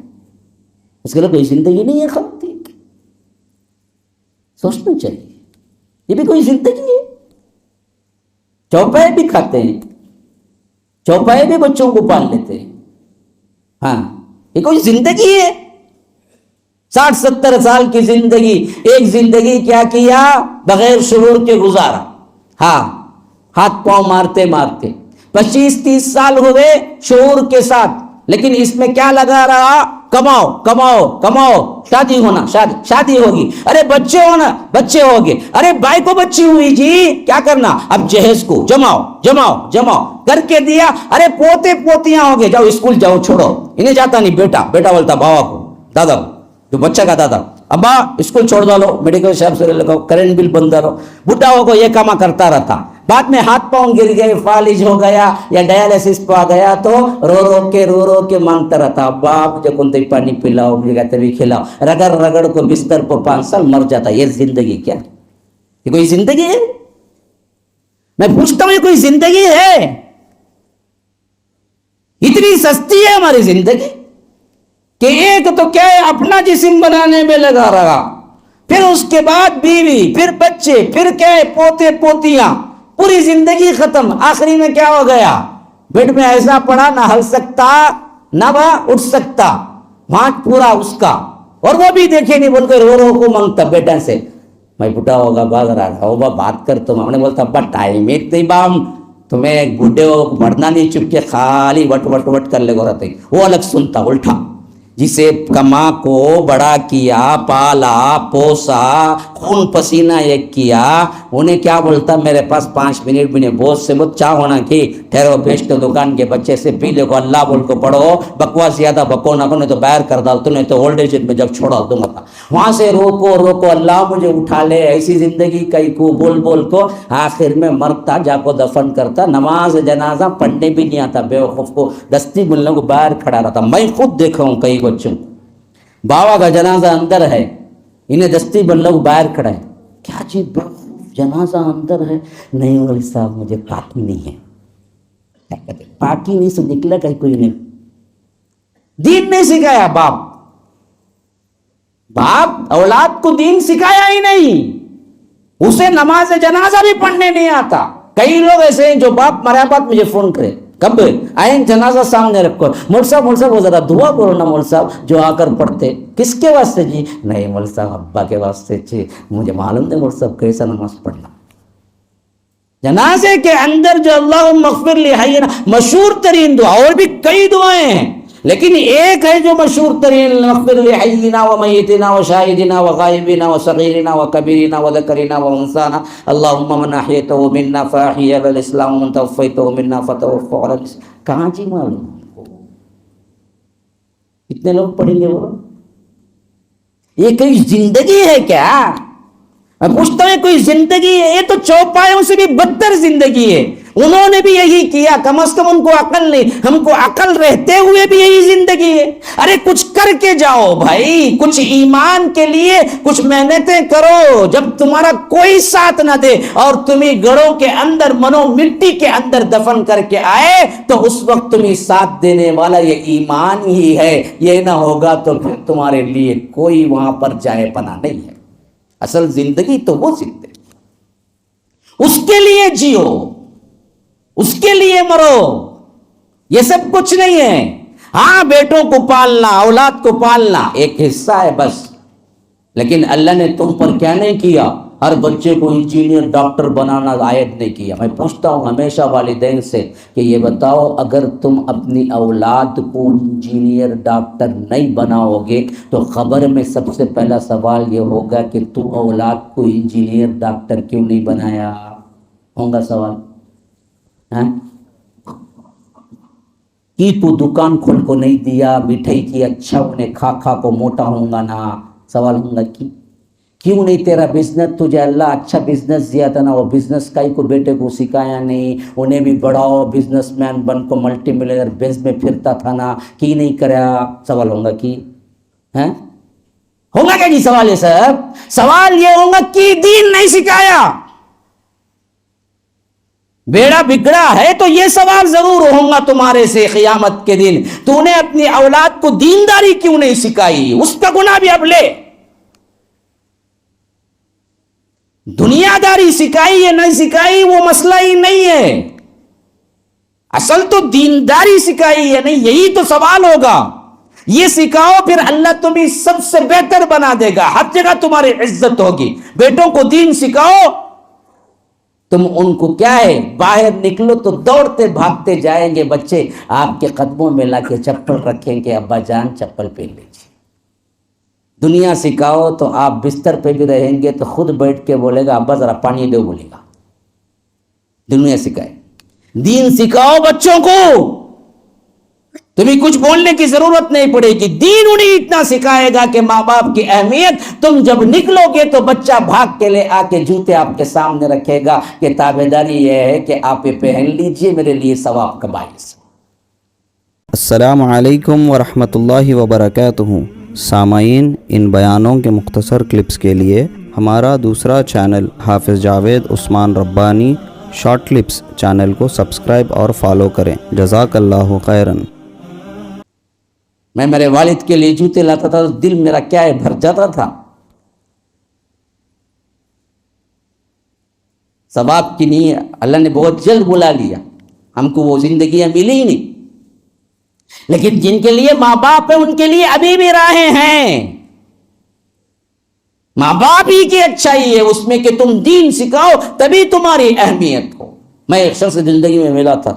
اس کے لیے کوئی زندگی نہیں ہے. خطی سوچنا چاہیے، یہ بھی کوئی زندگی ہے؟ چوپائے بھی کھاتے ہیں، چوپائے بھی بچوں کو پال لیتے ہیں. ہاں یہ کوئی زندگی ہے؟ 60-70 سال کی زندگی، ایک زندگی کیا کیا؟ بغیر شعور کے گزارا. ہاں ہاتھ پاؤں مارتے مارتے 25-30 سال ہوئے شعور کے ساتھ، لیکن اس میں کیا لگا رہا؟ کماؤ کماؤ کماؤ، شادی ہونا شادی ہوگی، ارے بچے ہونا بچے ہوگے، ارے بھائی کو بچی ہوئی جی کیا کرنا؟ اب جہیز کو جماؤ جماؤ جماؤ کر کے دیا. ارے پوتے پوتیاں ہوگے، جاؤ اسکول جاؤ، چھوڑو انہیں جاتا نہیں. بیٹا بولتا بابا کو، دادا کو، جو بچہ کا دادا، ابا اسکول چھوڑ ڈالو، میڈیکل شاپ سے لگاؤ، کرنٹ بل بند کرو. بڈھا ہو کو یہ کام کرتا رہتا، بعد میں ہاتھ پاؤں گر گئے، فالج ہو گیا یا ڈائلسس پہ آ گیا تو رو رو کے مانگتا رہتا، ابا مجھے کون سی پانی پلاؤ، مجھے کہتے بھی کھلاؤ، رگڑ رگڑ کو بستر پہ 5 سال مر جاتا۔ یہ زندگی کیا؟ یہ کوئی زندگی ہے؟ میں پوچھتا ہوں یہ کوئی زندگی ہے؟ اتنی سستی ہے ہماری زندگی کہ ایک تو کیا ہے اپنا جسم بنانے میں لگا رہا، پھر اس کے بعد بیوی، پھر بچے، پھر کیا ہے پوتے پوتیاں، پوری زندگی ختم۔ آخری میں کیا ہو گیا؟ بیڈ میں ایسا پڑا، نہ ہل سکتا نہ وہ اٹھ سکتا، بھانٹ پورا اس کا، اور وہ بھی دیکھے نہیں، بول کے رو رو کو مانگتا بیٹا سے، میں بڈھا ہوگا بھاگ رہا تھا، وہ بات کر تم، ہم نے بولتا ابا ٹائم ہی نہیں بام، تمہیں بڈھے ہو مرنا نہیں، چپ کے خالی وٹ وٹ وٹ کر لے گو رہتے، وہ الگ سنتا الٹا۔ جسے کما کو بڑا کیا، پالا پوسا، خون پسینہ ایک کیا، انہیں کیا بولتا میرے پاس 5 منٹ بھی نہیں، بہت سے مت چاہ ہونا کی ٹھہرو بیچتے دکان کے بچے سے پی لے کو، اللہ بول کو پڑھو، بکواس زیادہ بکو نہ کو، نہیں تو باہر کر ڈال تو، نہیں تو اولڈ ایج میں جب چھوڑا دوں گا، وہاں سے روکو روکو، اللہ مجھے اٹھا لے، ایسی زندگی کئی کو بول بول کو، آخر میں مرتا جا کو دفن کرتا، نماز جنازہ پڑھنے بھی نہیں آتا، بے وقوف کو دستی ملنے کو باہر کھڑا رہتا۔ میں خود دیکھا ہوں کئی بچوں، بابا کا جنازہ اندر ہے، انہیں دستی بن لوگ باہر کھڑا ہے، کیا چیز بیوقوف، جنازہ اندر ہے، نہیں مولوی صاحب مجھے پاکی نہیں ہے، کیا کہتے ہیں پاکی نہیں سے نکلا کہیں کوئی نہیں، دین نہیں سکھایا باپ اولاد کو دین سکھایا ہی نہیں، اسے نماز جنازہ بھی پڑھنے نہیں آتا۔ کئی لوگ ایسے ہیں جو باپ مرا بعد مجھے فون کرے، کب آئیں جنازہ سامنے رکھو، مول صاحب وہ ذرا دعا کرو نا مول صاحب، جو آ کر پڑھتے، کس کے واسطے جی؟ نہیں مول صاحب ابا کے واسطے جی، مجھے معلوم نہیں مول صاحب کیسا نماز پڑھنا۔ جنازے کے اندر جو اللہم اغفر لی حینا، مشہور ترین دعا، اور بھی کئی دعائیں ہیں لیکن ایک ہے جو مشہور ترین، اغفر لی حینا و میتنا و شاہدنا و غائبنا و صغیرنا و کبیرنا و ذکرنا و انسانا، اللہم من احیتہ منا فاحی علی الاسلام ومن توفیتہ منا فتوفہ علی الاسلام۔ کہاں جی معلوم؟ کتنے لوگ پڑھیں گے وہ؟ یہ کوئی زندگی ہے کیا؟ میں پوچھتا ہوں کوئی زندگی ہے؟ یہ تو چوپایوں سے بھی بدتر زندگی ہے۔ انہوں نے بھی یہی کیا، کم از کم ان کو عقل نہیں، ہم کو عقل رہتے ہوئے بھی یہی زندگی ہے۔ ارے کچھ کر کے جاؤ بھائی، کچھ ایمان کے لیے کچھ محنتیں کرو۔ جب تمہارا کوئی ساتھ نہ دے اور تمہیں گڑوں کے اندر منو مٹی کے اندر دفن کر کے آئے تو اس وقت تمہیں ساتھ دینے والا یہ ایمان ہی ہے، یہ نہ ہوگا تو پھر تمہارے لیے کوئی وہاں پر جائے پناہ نہیں ہے۔ اصل زندگی تو وہ زندگی، اس کے لیے جیو، اس کے لیے مرو، یہ سب کچھ نہیں ہے۔ ہاں بیٹوں کو پالنا، اولاد کو پالنا ایک حصہ ہے بس، لیکن اللہ نے تم پر کیا نہیں کیا؟ ہر بچے کو انجینئر ڈاکٹر بنانا عائد نہیں کیا۔ میں پوچھتا ہوں ہمیشہ والدین سے کہ یہ بتاؤ، اگر تم اپنی اولاد کو انجینئر ڈاکٹر نہیں بناؤ گے تو خبر میں سب سے پہلا سوال یہ ہوگا کہ تو اولاد کو انجینئر ڈاکٹر کیوں نہیں بنایا؟ ہوگا سوال کہ تو دکان کھول کو نہیں دیا، مٹھائی کی اچھا انہیں کھا کھا کو موٹا ہوں گا نا؟ سوال ہوں گا کہ کیوں نہیں تیرا بزنس، تجھے اللہ اچھا بزنس دیا تھا نا، وہ بزنس کائی کو بیٹے کو سکھایا نہیں، انہیں بھی بڑھاؤ، بزنس مین بن کو ملٹی ملینئر بینز میں پھرتا تھا نا، کی نہیں کرا؟ سوال ہوگا کہ ہوگا کیا جی سوال؟ ہے سر سوال یہ ہوگا کہ دین نہیں سکھایا، بیڑا بگڑا ہے تو یہ سوال ضرور ہوگا تمہارے سے قیامت کے دن، تو نے اپنی اولاد کو دینداری کیوں نہیں سکھائی؟ اس کا گناہ بھی اب لے۔ دنیا داری سکھائی یا نہیں سکھائی وہ مسئلہ ہی نہیں ہے، اصل تو دینداری سکھائی یا نہیں، یہی تو سوال ہوگا۔ یہ سکھاؤ، پھر اللہ تمہیں سب سے بہتر بنا دے گا، ہر جگہ تمہاری عزت ہوگی۔ بیٹوں کو دین سکھاؤ، تم ان کو کیا ہے، باہر نکلو تو دوڑتے بھاگتے جائیں گے بچے، آپ کے قدموں میں لا کے چپل رکھیں گے، ابا جان چپل پہن لیجیے۔ دنیا سکھاؤ تو آپ بستر پہ بھی رہیں گے تو خود بیٹھ کے بولے گا ابا ذرا پانی دو، بولے گا۔ دنیا سکھائے، دین سکھاؤ بچوں کو، تمہیں کچھ بولنے کی ضرورت نہیں پڑے گی. دین انہیں اتنا سکھائے گا کہ ماں باپ کی اہمیت. تم جب نکلو گے تو بچہ بھاگ کے لے آ کے جوتے آپ کے سامنے رکھے گا کہ تابعداری یہ ہے کہ آپ یہ پہن لیجئے میرے لیے ثواب کا باعث. السلام علیکم ورحمۃ اللہ وبرکاتہ. سامعین، ان بیانوں کے مختصر کلپس کے لیے ہمارا دوسرا چینل حافظ جاوید عثمان ربانی شارٹ کلپس چینل کو سبسکرائب اور فالو کریں. جزاک اللہ خیراً. میں میرے والد کے لیے جوتے لاتا تھا تو دل میرا کیا ہے بھر جاتا تھا. ثواب کی نہیں، اللہ نے بہت جلد بلا لیا. ہم کو وہ زندگیاں ملی ہی نہیں. لیکن جن کے لیے ماں باپ ہیں ان کے لیے ابھی بھی راہیں ہیں. ماں باپ ہی کی اچھائی ہے اس میں کہ تم دین سکھاؤ تبھی تمہاری اہمیت ہو. میں ایک شخص زندگی میں ملا تھا،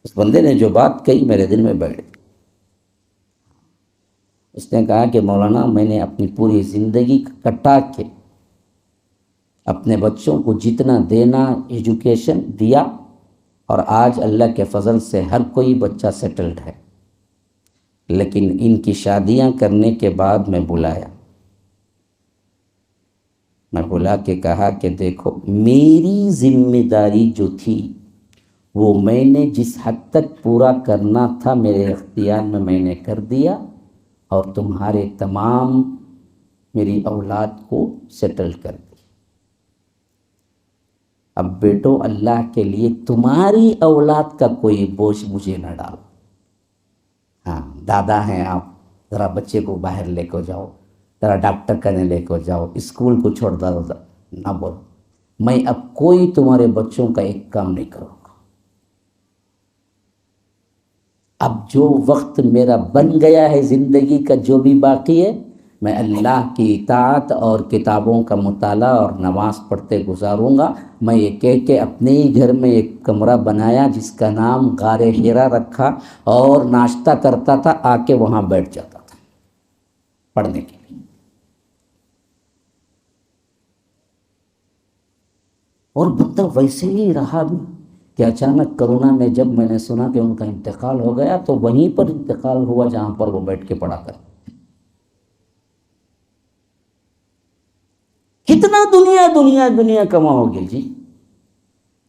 اس بندے نے جو بات کہی میرے دل میں بیٹھ. اس نے کہا کہ مولانا میں نے اپنی پوری زندگی کٹا کے اپنے بچوں کو جتنا دینا ایجوکیشن دیا، اور آج اللہ کے فضل سے ہر کوئی بچہ سیٹلڈ ہے. لیکن ان کی شادیاں کرنے کے بعد میں بلا کے کہا کہ دیکھو میری ذمہ داری جو تھی وہ میں نے جس حد تک پورا کرنا تھا میرے اختیار میں نے کر دیا، اور تمہارے تمام میری اولاد کو سیٹل کر دی. اب بیٹو اللہ کے لیے تمہاری اولاد کا کوئی بوجھ مجھے نہ ڈالو. ہاں دادا ہیں آپ، ذرا بچے کو باہر لے کے جاؤ، ذرا ڈاکٹر کرنے لے کے جاؤ، اسکول کو چھوڑ دو نہ بولو. میں اب کوئی تمہارے بچوں کا ایک کام نہیں کروں گا. اب جو وقت میرا بن گیا ہے زندگی کا جو بھی باقی ہے میں اللہ کی اطاعت اور کتابوں کا مطالعہ اور نماز پڑھتے گزاروں گا. میں یہ کہہ کے اپنے ہی گھر میں ایک کمرہ بنایا جس کا نام غار حرا رکھا، اور ناشتہ کرتا تھا آ کے وہاں بیٹھ جاتا تھا پڑھنے کے لیے. اور بندہ ویسے ہی رہا بھی کہ اچانک کرونا میں جب میں نے سنا کہ ان کا انتقال ہو گیا تو وہیں پر انتقال ہوا جہاں پر وہ بیٹھ کے پڑھا کر. کتنا دنیا کماؤ گے جی؟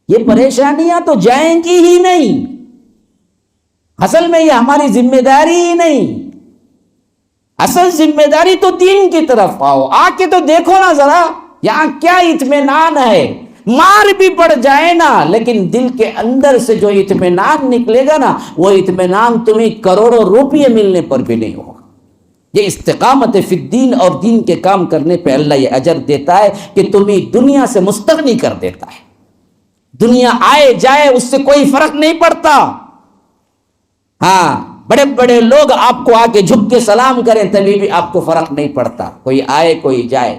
یہ پریشانیاں تو جائیں گی ہی نہیں. اصل میں یہ ہماری ذمہ داری ہی نہیں. اصل ذمہ داری تو دین کی طرف آؤ. آ کے تو دیکھو نا ذرا یہاں کیا اطمینان ہے. مار بھی پڑ جائے نا لیکن دل کے اندر سے جو اطمینان نکلے گا نا وہ اطمینان تمہیں کروڑوں روپے ملنے پر بھی نہیں ہوگا. یہ استقامت فی الدین اور دین کے کام کرنے پہ اللہ یہ اجر دیتا ہے کہ تمہیں دنیا سے مستغنی کر دیتا ہے. دنیا آئے جائے اس سے کوئی فرق نہیں پڑتا. ہاں بڑے بڑے لوگ آپ کو آ کے جھک کے سلام کریں تبھی بھی آپ کو فرق نہیں پڑتا. کوئی آئے کوئی جائے.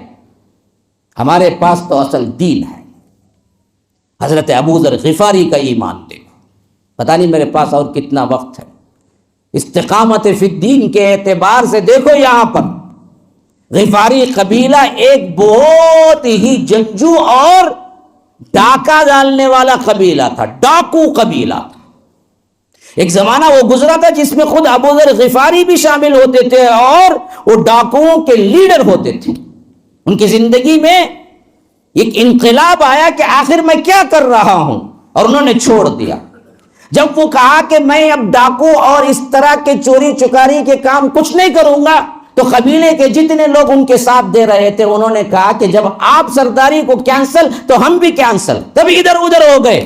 ہمارے پاس تو اصل دین ہے. حضرت ابو ذر غفاری کا ایمان دیکھو. پتہ نہیں میرے پاس اور کتنا وقت ہے. استقامت فی الدین کے اعتبار سے دیکھو یہاں پر غفاری قبیلہ ایک بہت ہی جنگجو اور ڈاکہ ڈالنے والا قبیلہ تھا. ڈاکو قبیلہ تھا. ایک زمانہ وہ گزرا تھا جس میں خود ابو ذر غفاری بھی شامل ہوتے تھے اور وہ ڈاکوؤں کے لیڈر ہوتے تھے. ان کی زندگی میں ایک انقلاب آیا کہ آخر میں کیا کر رہا ہوں، اور انہوں نے چھوڑ دیا. جب وہ کہا کہ میں اب ڈاکو اور اس طرح کے چوری چکاری کے کام کچھ نہیں کروں گا تو قبیلے کے جتنے لوگ ان کے ساتھ دے رہے تھے انہوں نے کہا کہ جب آپ سرداری کو کینسل تو ہم بھی کینسل. تب ادھر ادھر ہو گئے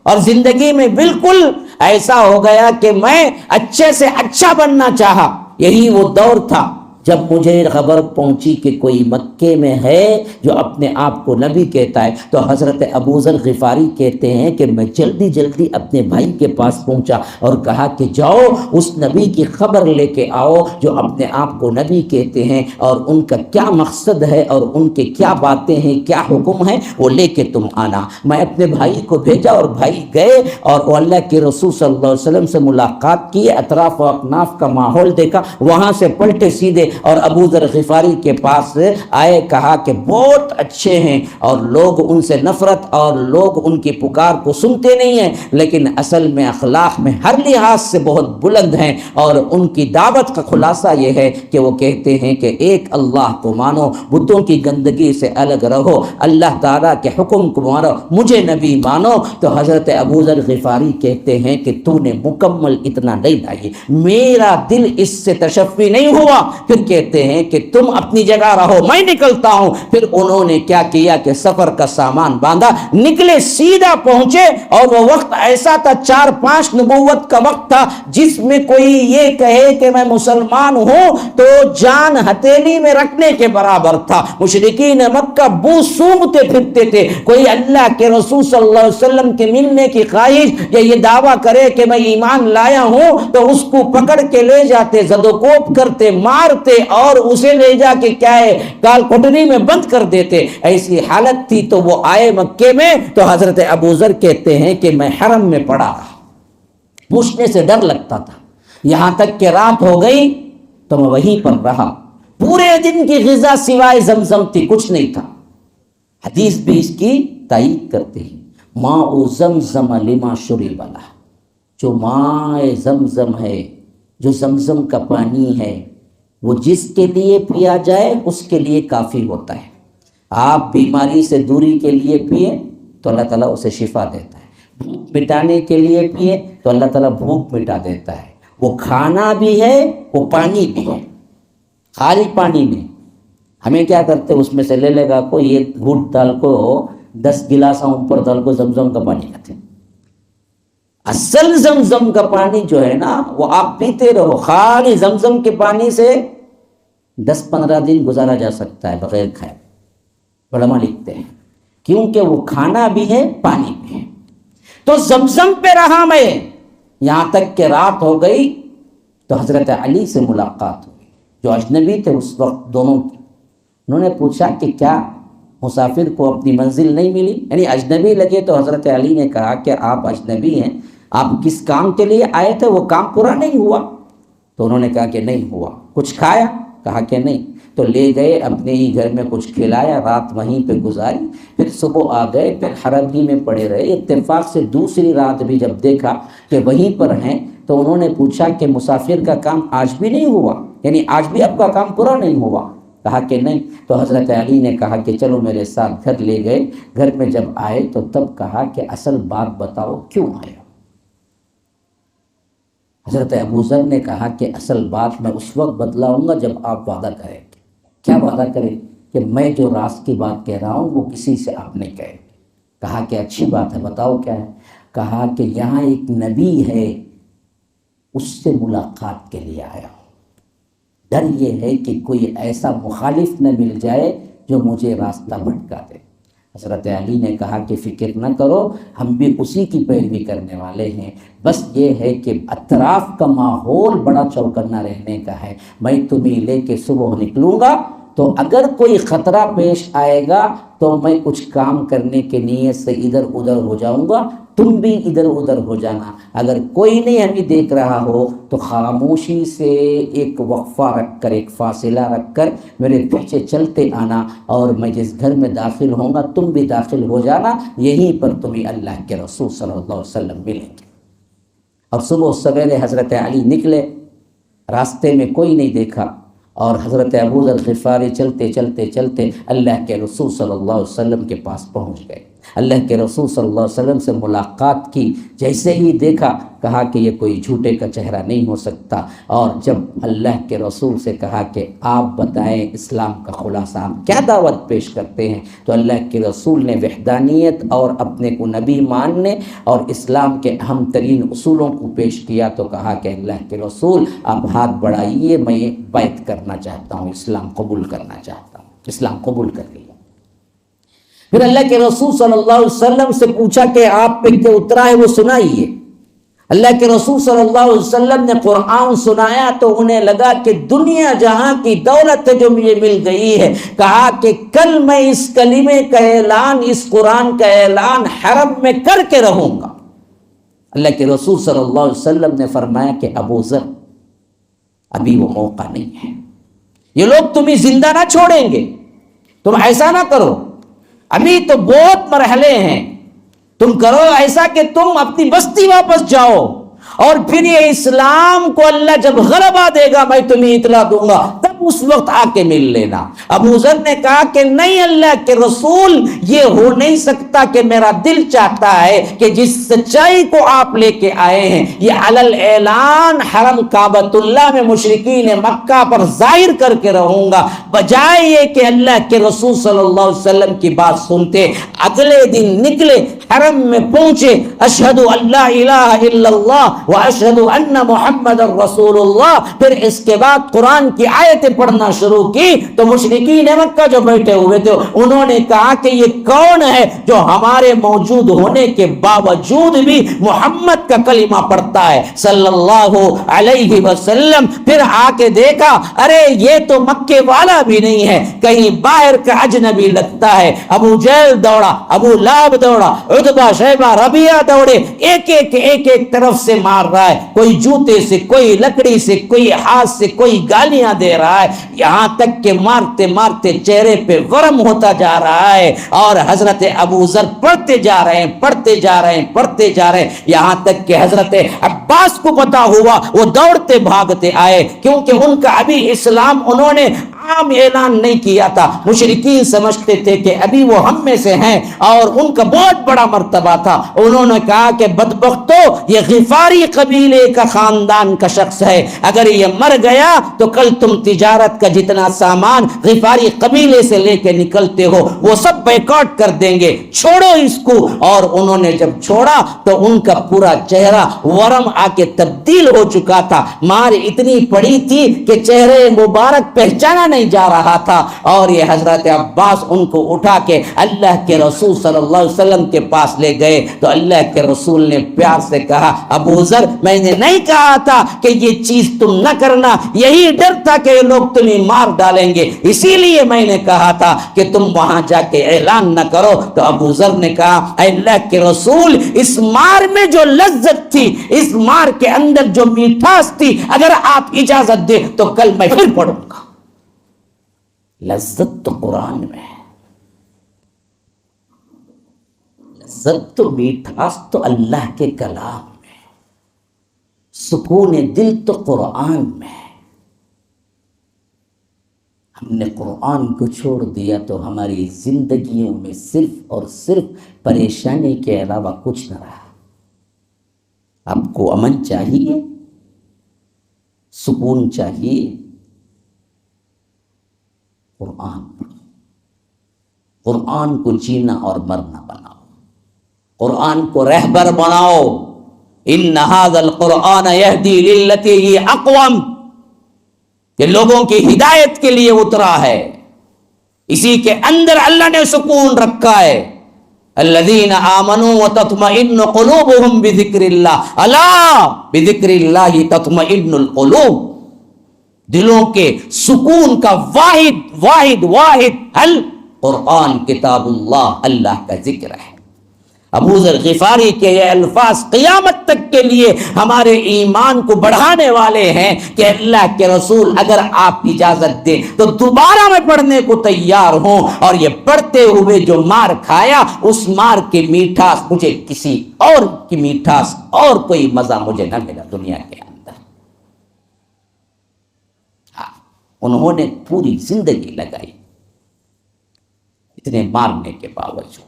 اور زندگی میں بالکل ایسا ہو گیا کہ میں اچھے سے اچھا بننا چاہا. یہی وہ دور تھا جب مجھے خبر پہنچی کہ کوئی مکے میں ہے جو اپنے آپ کو نبی کہتا ہے. تو حضرت ابو ذر غفاری کہتے ہیں کہ میں جلدی جلدی اپنے بھائی کے پاس پہنچا اور کہا کہ جاؤ اس نبی کی خبر لے کے آؤ جو اپنے آپ کو نبی کہتے ہیں، اور ان کا کیا مقصد ہے اور ان کے کیا باتیں ہیں، کیا حکم ہے، وہ لے کے تم آنا. میں اپنے بھائی کو بھیجا اور بھائی گئے اور وہ اللہ کے رسول صلی اللہ علیہ وسلم سے ملاقات کی. اطراف و اکناف کا ماحول دیکھا، وہاں سے پلٹے سیدھے اور ابو ذر غفاری کے پاس آئے، کہا کہ بہت اچھے ہیں اور لوگ ان سے نفرت اور لوگ ان کی پکار کو سنتے نہیں ہیں، لیکن اصل میں اخلاق میں ہر لحاظ سے بہت بلند ہیں، اور ان کی دعوت کا خلاصہ یہ ہے کہ وہ کہتے ہیں کہ ایک اللہ کو مانو، بتوں کی گندگی سے الگ رہو، اللہ تعالیٰ کے حکم کو مانو، مجھے نبی مانو۔ تو حضرت ابو ذر غفاری کہتے ہیں کہ تو نے مکمل اتنا نہیں لائی، میرا دل اس سے تشفی نہیں ہوا۔ پھر کہتے ہیں کہ تم اپنی جگہ رہو، میں نکلتا ہوں۔ پھر انہوں نے کیا کیا کہ سفر کا سامان باندھا، نکلے، سیدھا پہنچے، اور وہ وقت ایسا تھا 4-5 نبوت کا وقت تھا، جس میں کوئی یہ کہے کہ میں مسلمان ہوں تو جان ہتھیلی میں رکھنے کے برابر تھا۔ مشرکین مکہ بو سونگتے پھرتے تھے، کوئی اللہ کے رسول صلی اللہ علیہ وسلم کے ملنے کی خواہش یا یہ دعویٰ کرے کہ میں ایمان لایا ہوں تو اس کو پکڑ کے لے جاتے، زدوکوب کرتے، مارتے، اور اسے لے جا کے کیا ہے کال کوٹری میں بند کر دیتے۔ ایسی حالت تھی۔ تو وہ آئے مکے میں، تو حضرت ابو ذر کہتے ہیں کہ میں حرم میں پڑا رہا، پوچھنے سے ڈر لگتا تھا، یہاں تک کہ رات ہو گئی تو میں وہیں پر رہا، پورے دن کی غذا سوائے زمزم تھی، کچھ نہیں تھا۔ حدیث بھی اس کی تائید کرتے ہیں، ماء زمزم لما شرب لہ، جو ماء زمزم ہے، جو زمزم کا پانی ہے، وہ جس کے لیے پیا جائے اس کے لیے کافی ہوتا ہے۔ آپ بیماری سے دوری کے لیے پیے تو اللہ تعالیٰ اسے شفا دیتا ہے، بھوک مٹانے کے لیے پیے تو اللہ تعالیٰ بھوک مٹا دیتا ہے۔ وہ کھانا بھی ہے، وہ پانی بھی ہے، خالی پانی میں ہمیں کیا کرتے، اس میں سے لے لے گا کوئی ایک گھونٹ ڈال کو 10 گلاس اوپر ڈال کو زمزم کا پانی کہتے ہیں۔ اصل زمزم کا پانی جو ہے نا وہ آپ پیتے رہو، خالی زمزم کے پانی سے 10-15 دن گزارا جا سکتا ہے بغیر کھائے۔ علماء لکھتے ہیں کیونکہ وہ کھانا بھی ہے، پانی بھی ہے۔ تو زمزم پہ رہا میں، یہاں تک کہ رات ہو گئی تو حضرت علی سے ملاقات ہوئی، جو اجنبی تھے اس وقت دونوں کی۔ انہوں نے پوچھا کہ کیا مسافر کو اپنی منزل نہیں ملی، یعنی اجنبی لگے۔ تو حضرت علی نے کہا کہ آپ اجنبی ہیں، آپ کس کام کے لیے آئے تھے، وہ کام پورا نہیں ہوا؟ تو انہوں نے کہا کہ نہیں ہوا۔ کچھ کھایا؟ کہا کہ نہیں۔ تو لے گئے اپنے ہی گھر میں کچھ کھلایا، رات وہیں پہ گزاری، پھر صبح آ گئے، پھر حرم ہی میں پڑے رہے۔ اتفاق سے دوسری رات بھی جب دیکھا کہ وہیں پر ہیں تو انہوں نے پوچھا کہ مسافر کا کام آج بھی نہیں ہوا، یعنی آج بھی آپ کا کام پورا نہیں ہوا؟ کہا کہ نہیں۔ تو حضرت علی نے کہا کہ چلو میرے ساتھ گھر لے گئے۔ گھر میں جب آئے تو تب کہا کہ اصل بات بتاؤ کیوں آئے ہو؟ حضرت ابو ذر نے کہا کہ اصل بات میں اس وقت بتلاؤں گا جب آپ وعدہ کریں گے۔ کیا وعدہ کریں؟ کہ میں جو راز کی بات کہہ رہا ہوں وہ کسی سے آپ نہیں کہیں گے۔ کہا کہ اچھی بات ہے، بتاؤ کیا ہے؟ کہا کہ یہاں ایک نبی ہے، اس سے ملاقات کے لیے آیا ہوں۔ ڈر یہ ہے کہ کوئی ایسا مخالف نہ مل جائے جو مجھے راستہ بھٹکا دے۔ حضرت علی نے کہا کہ فکر نہ کرو، ہم بھی اسی کی پیروی کرنے والے ہیں، بس یہ ہے کہ اطراف کا ماحول بڑا چوکنا رہنے کا ہے۔ میں تمہیں لے کے صبح نکلوں گا، تو اگر کوئی خطرہ پیش آئے گا تو میں کچھ کام کرنے کے نیت سے ادھر ادھر ہو جاؤں گا، تم بھی ادھر ادھر ہو جانا۔ اگر کوئی نہیں ہمیں دیکھ رہا ہو تو خاموشی سے ایک وقفہ رکھ کر، ایک فاصلہ رکھ کر میرے پیچھے چلتے آنا، اور میں جس گھر میں داخل ہوں گا تم بھی داخل ہو جانا، یہیں پر تمہیں اللہ کے رسول صلی اللہ علیہ وسلم ملیں گے۔ اور صبح سویرے حضرت علی نکلے، راستے میں کوئی نہیں دیکھا، اور حضرت ابو ذر غفاری چلتے چلتے چلتے اللہ کے رسول صلی اللہ علیہ وسلم کے پاس پہنچ گئے۔ اللہ کے رسول صلی اللہ علیہ وسلم سے ملاقات کی، جیسے ہی دیکھا کہا کہ یہ کوئی جھوٹے کا چہرہ نہیں ہو سکتا، اور جب اللہ کے رسول سے کہا کہ آپ بتائیں اسلام کا خلاصہ، آپ کیا دعوت پیش کرتے ہیں، تو اللہ کے رسول نے وحدانیت اور اپنے کو نبی ماننے اور اسلام کے اہم ترین اصولوں کو پیش کیا۔ تو کہا کہ اللہ کے رسول آپ ہاتھ بڑھائیے، میں بیعت کرنا چاہتا ہوں، اسلام قبول کرنا چاہتا ہوں۔ اسلام قبول کر لیا۔ پھر اللہ کے رسول صلی اللہ علیہ وسلم سے پوچھا کہ آپ پہ کیا اترا ہے وہ سنائیے۔ اللہ کے رسول صلی اللہ علیہ وسلم نے قرآن سنایا تو انہیں لگا کہ دنیا جہاں کی دولت ہے جو مجھے مل گئی ہے۔ کہا کہ کل میں اس کلمے کا اعلان، اس قرآن کا اعلان حرم میں کر کے رہوں گا۔ اللہ کے رسول صلی اللہ علیہ وسلم نے فرمایا کہ ابو ذر ابھی وہ موقع نہیں ہے، یہ لوگ تمہیں زندہ نہ چھوڑیں گے، تم ایسا نہ کرو، ابھی تو بہت مرحلے ہیں، تم کرو ایسا کہ تم اپنی بستی واپس جاؤ، اور پھر یہ اسلام کو اللہ جب غلبہ دے گا میں تمہیں اطلاع دوں گا، تب اس وقت آ کے مل لینا۔ ابو ذر نے کہا کہ نہیں اللہ کے رسول، یہ ہو نہیں سکتا کہ میرا دل چاہتا ہے کہ جس سچائی کو آپ لے کے آئے ہیں یہ علل اعلان حرم کعبۃ اللہ میں مشرکین مکہ پر ظاہر کر کے رہوں گا، بجائے یہ کہ اللہ کے رسول صلی اللہ علیہ وسلم کی بات سنتے۔ اگلے دن نکلے، حرم میں پہنچے، اشہد ان لا الہ الا اللہ واشہد ان محمد رسول اللہ، پھر اس کے بعد قرآن کی آیتیں پڑھنا شروع کی تو مشرکین مکہ جو بیٹھے ہوئے تھے انہوں نے کہا کہ یہ کون ہے جو ہمارے موجود ہونے کے باوجود بھی محمد کا کلمہ پڑھتا ہے صلی اللہ علیہ وسلم۔ پھر آ کے دیکھا، ارے یہ تو مکے والا بھی نہیں ہے، کہیں باہر کا اجنبی لگتا ہے۔ ابو جہل دوڑا، ابو لہب دوڑا، عتبہ شیبہ ربیعہ دوڑے، ایک ایک طرف سے مار رہا ہے، کوئی جوتے سے، کوئی لکڑی سے، کوئی ہاتھ سے، کوئی گالیاں دے رہا ہے، یہاں تک کہ مارتے مارتے چہرے پہ ورم ہوتا جا رہا ہے، اور حضرت ابو ذر پڑھتے جا رہے ہیں، پڑھتے جا رہے ہیں، پڑھتے جا رہے ہیں، یہاں تک کہ حضرت عباس کو پتا ہوا، وہ دوڑتے بھاگتے آئے، کیونکہ ان کا ابھی اسلام انہوں نے عام اعلان نہیں کیا تھا۔ مشرکین سمجھتے تھے کہ ابھی وہ ہم میں سے ہیں، اور ان کا بہت بڑا مرتبہ تھا۔ انہوں نے کہا کہ بدبختو، یہ غفاری قبیلے کا خاندان کا شخص ہے، اگر یہ مر گیا تو کل تم تجارت کا جتنا سامان غفاری قبیلے سے لے کے نکلتے ہو وہ سب بیکاٹ کر دیں گے، چھوڑو اس کو۔ اور انہوں نے جب چھوڑا تو ان کا پورا چہرہ ورم آ کے تبدیل ہو چکا تھا، مار اتنی پڑی تھی کہ چہرے مبارک پہچانا نہیں جا رہا تھا۔ اور یہ حضرت عباس ان کو اٹھا کے اللہ کے رسول صلی اللہ علیہ وسلم کے پاس لے گئے تو اللہ کے رسول نے پیار سے کہا، ابو ذر میں نے نہیں کہا تھا کہ یہ چیز تم نہ کرنا، یہی ڈر تھا کہ یہ لوگ تمہیں مار ڈالیں گے، اسی لیے میں نے کہا تھا کہ تم وہاں جا کے اعلان نہ کرو۔ تو ابو ذر نے کہا، اے اللہ کے رسول، اس مار میں جو لذت تھی، اس مار کے اندر جو میٹھاس تھی، اگر آپ اجازت دے تو کل میں پھر پڑھوں گا۔ لذت تو قرآن میں ہے، لذت تو میٹھاس تو اللہ کے کلام میں، سکون دل تو قرآن میں ہے۔ ہم نے قرآن کو چھوڑ دیا تو ہماری زندگیوں میں صرف اور صرف پریشانی کے علاوہ کچھ نہ رہا۔ آپ کو امن چاہیے، سکون چاہیے، قرآن پڑھو، قرآن کو جینا اور مرنا بناؤ، قرآن کو رہبر بناؤ۔ ان ھذا القرآن یہدی للتی ہی اقوم، یہ لوگوں کی ہدایت کے لیے اترا ہے، اسی کے اندر اللہ نے سکون رکھا ہے۔ الذین آمنوا وتطمئن قلوبهم بذکر اللہ، الا بذکر اللہ تطمئن القلوب، دلوں کے سکون کا واحد حل قرآن کتاب اللہ، اللہ کا ذکر ہے۔ ابو ذر غفاری کے یہ الفاظ قیامت تک کے لیے ہمارے ایمان کو بڑھانے والے ہیں کہ اللہ کے رسول اگر آپ اجازت دیں تو دوبارہ میں پڑھنے کو تیار ہوں، اور یہ پڑھتے ہوئے جو مار کھایا اس مار کی میٹھاس مجھے کسی اور کی میٹھاس اور کوئی مزہ مجھے نہ ملا دنیا کے اندر۔ انہوں نے پوری زندگی لگائی اتنے مارنے کے باوجود۔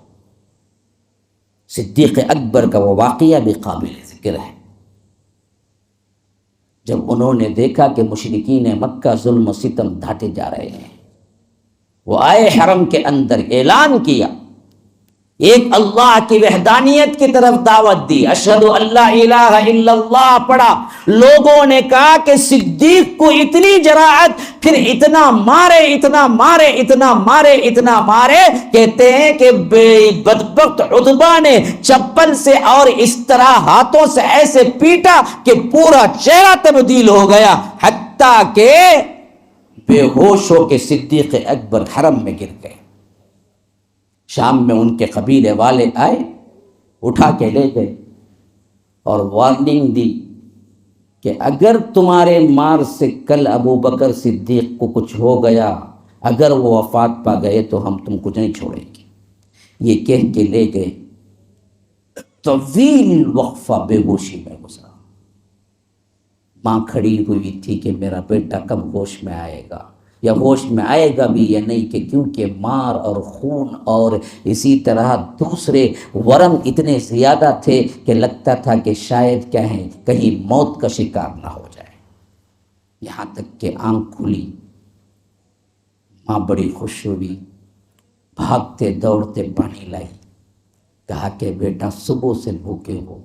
صدیق اکبر کا وہ واقعہ بھی قابل ذکر ہے، جب انہوں نے دیکھا کہ مشرکین مکہ ظلم و ستم ڈھاتے جا رہے ہیں، وہ آئے حرم کے اندر، اعلان کیا، ایک اللہ کی وحدانیت کی طرف دعوت دی، اشہد ان لا الہ الا اللہ پڑھا۔ لوگوں نے کہا کہ صدیق کو اتنی جراحت، پھر اتنا مارے اتنا مارے اتنا مارے اتنا مارے، کہتے ہیں کہ بے بدبخت عتبہ نے چپل سے اور اس طرح ہاتھوں سے ایسے پیٹا کہ پورا چہرہ تبدیل ہو گیا، حتیٰ کہ بے ہوش ہو کے صدیق اکبر حرم میں گر گئے۔ شام میں ان کے قبیلے والے آئے، اٹھا کے لے گئے اور وارننگ دی کہ اگر تمہارے مار سے کل ابو بکر صدیق کو کچھ ہو گیا، اگر وہ وفات پا گئے تو ہم تم کو نہیں چھوڑیں گے، یہ کہہ کے لے گئے۔ طویل وقفہ بے ہوشی میں گزرا۔ ماں کھڑی ہوئی تھی کہ میرا بیٹا کب ہوش میں آئے گا، یا ہوش میں آئے گا بھی یا نہیں، کہ کیونکہ مار اور خون اور اسی طرح دوسرے ورم اتنے زیادہ تھے کہ لگتا تھا کہ شاید کیا ہے کہیں موت کا شکار نہ ہو جائے۔ یہاں تک کہ آنکھ کھلی، ماں بڑی خوش ہوئی، بھاگتے دوڑتے پانی لائی، کہا کہ بیٹا صبح سے بھوکے ہو،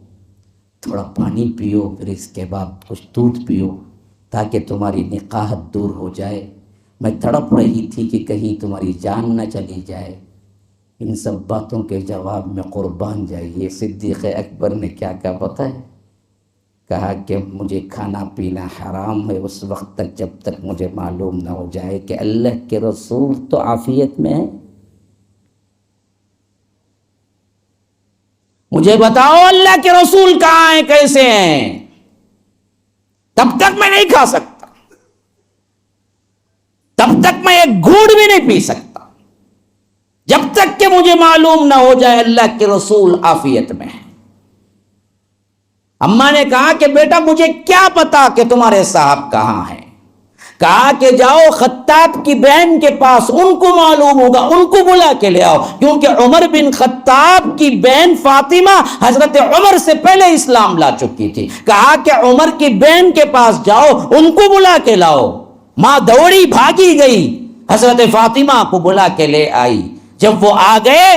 تھوڑا پانی پیو، پھر اس کے بعد کچھ دودھ پیو تاکہ تمہاری نقاہت دور ہو جائے۔ میں تڑپ رہی تھی کہ کہیں تمہاری جان نہ چلی جائے۔ ان سب باتوں کے جواب میں قربان جائیے صدیق اکبر نے کیا کہا پتہ ہے؟ کہا کہ مجھے کھانا پینا حرام ہے اس وقت تک جب تک مجھے معلوم نہ ہو جائے کہ اللہ کے رسول تو عافیت میں ہے۔ مجھے بتاؤ اللہ کے رسول کہاں ہیں، کیسے ہیں، تب تک میں نہیں کھا سکتا، تب تک میں ایک گھونٹ بھی نہیں پی سکتا جب تک کہ مجھے معلوم نہ ہو جائے اللہ کے رسول عافیت میں ہے۔ اماں نے کہا کہ بیٹا مجھے کیا پتا کہ تمہارے صاحب کہاں ہیں، کہا کہ جاؤ خطاب کی بہن کے پاس، ان کو معلوم ہوگا، ان کو بلا کے لے آؤ، کیونکہ عمر بن خطاب کی بہن فاطمہ حضرت عمر سے پہلے اسلام لا چکی تھی۔ کہا کہ عمر کی بہن کے پاس جاؤ، ان کو بلا کے لاؤ۔ ماں دوڑی بھاگی گئی، حضرت فاطمہ کو بلا کے لے آئی۔ جب وہ آ گئے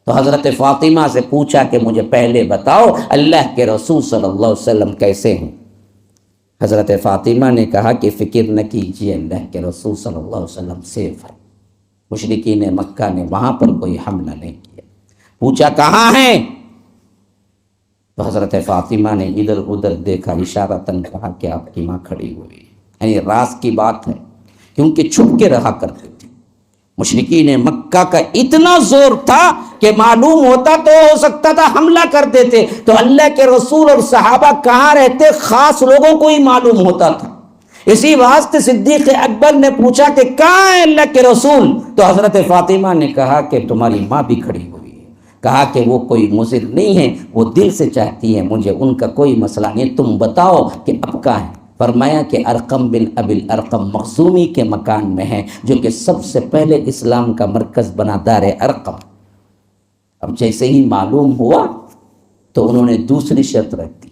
تو حضرت فاطمہ سے پوچھا کہ مجھے پہلے بتاؤ اللہ کے رسول صلی اللہ علیہ وسلم کیسے ہیں؟ حضرت فاطمہ نے کہا کہ فکر نہ کیجیے، اللہ کے رسول صلی اللہ علیہ وسلم سیف ہے، مشرکین مکہ نے وہاں پر کوئی حملہ نہیں کیا۔ پوچھا کہاں ہیں؟ تو حضرت فاطمہ نے ادھر ادھر دیکھا، اشارتاً کہا کہ آپ کی ماں کھڑی ہوئی ہے۔ یعنی راز کی بات ہے، کیونکہ چھپ کے رہا کرتے تھے۔ مشرکین مکہ کا اتنا زور تھا کہ معلوم ہوتا تو ہو سکتا تھا حملہ کر دیتے، تو اللہ کے رسول اور صحابہ کہاں رہتے خاص لوگوں کو ہی معلوم ہوتا تھا۔ اسی واسطے صدیق اکبر نے پوچھا کہ کہاں ہے اللہ کے رسول؟ تو حضرت فاطمہ نے کہا کہ تمہاری ماں بھی کھڑی ہوئی ہے۔ کہا کہ وہ کوئی مضر نہیں ہے، وہ دل سے چاہتی ہے، مجھے ان کا کوئی مسئلہ نہیں، تم بتاؤ کہ اب کہاں ہے؟ فرمایا کہ ارقم بن ابی الارقم مخزومی کے مکان میں ہے، جو کہ سب سے پہلے اسلام کا مرکز بنا دار ارقم۔ اب جیسے ہی معلوم ہوا تو انہوں نے دوسری شرط رکھ دی،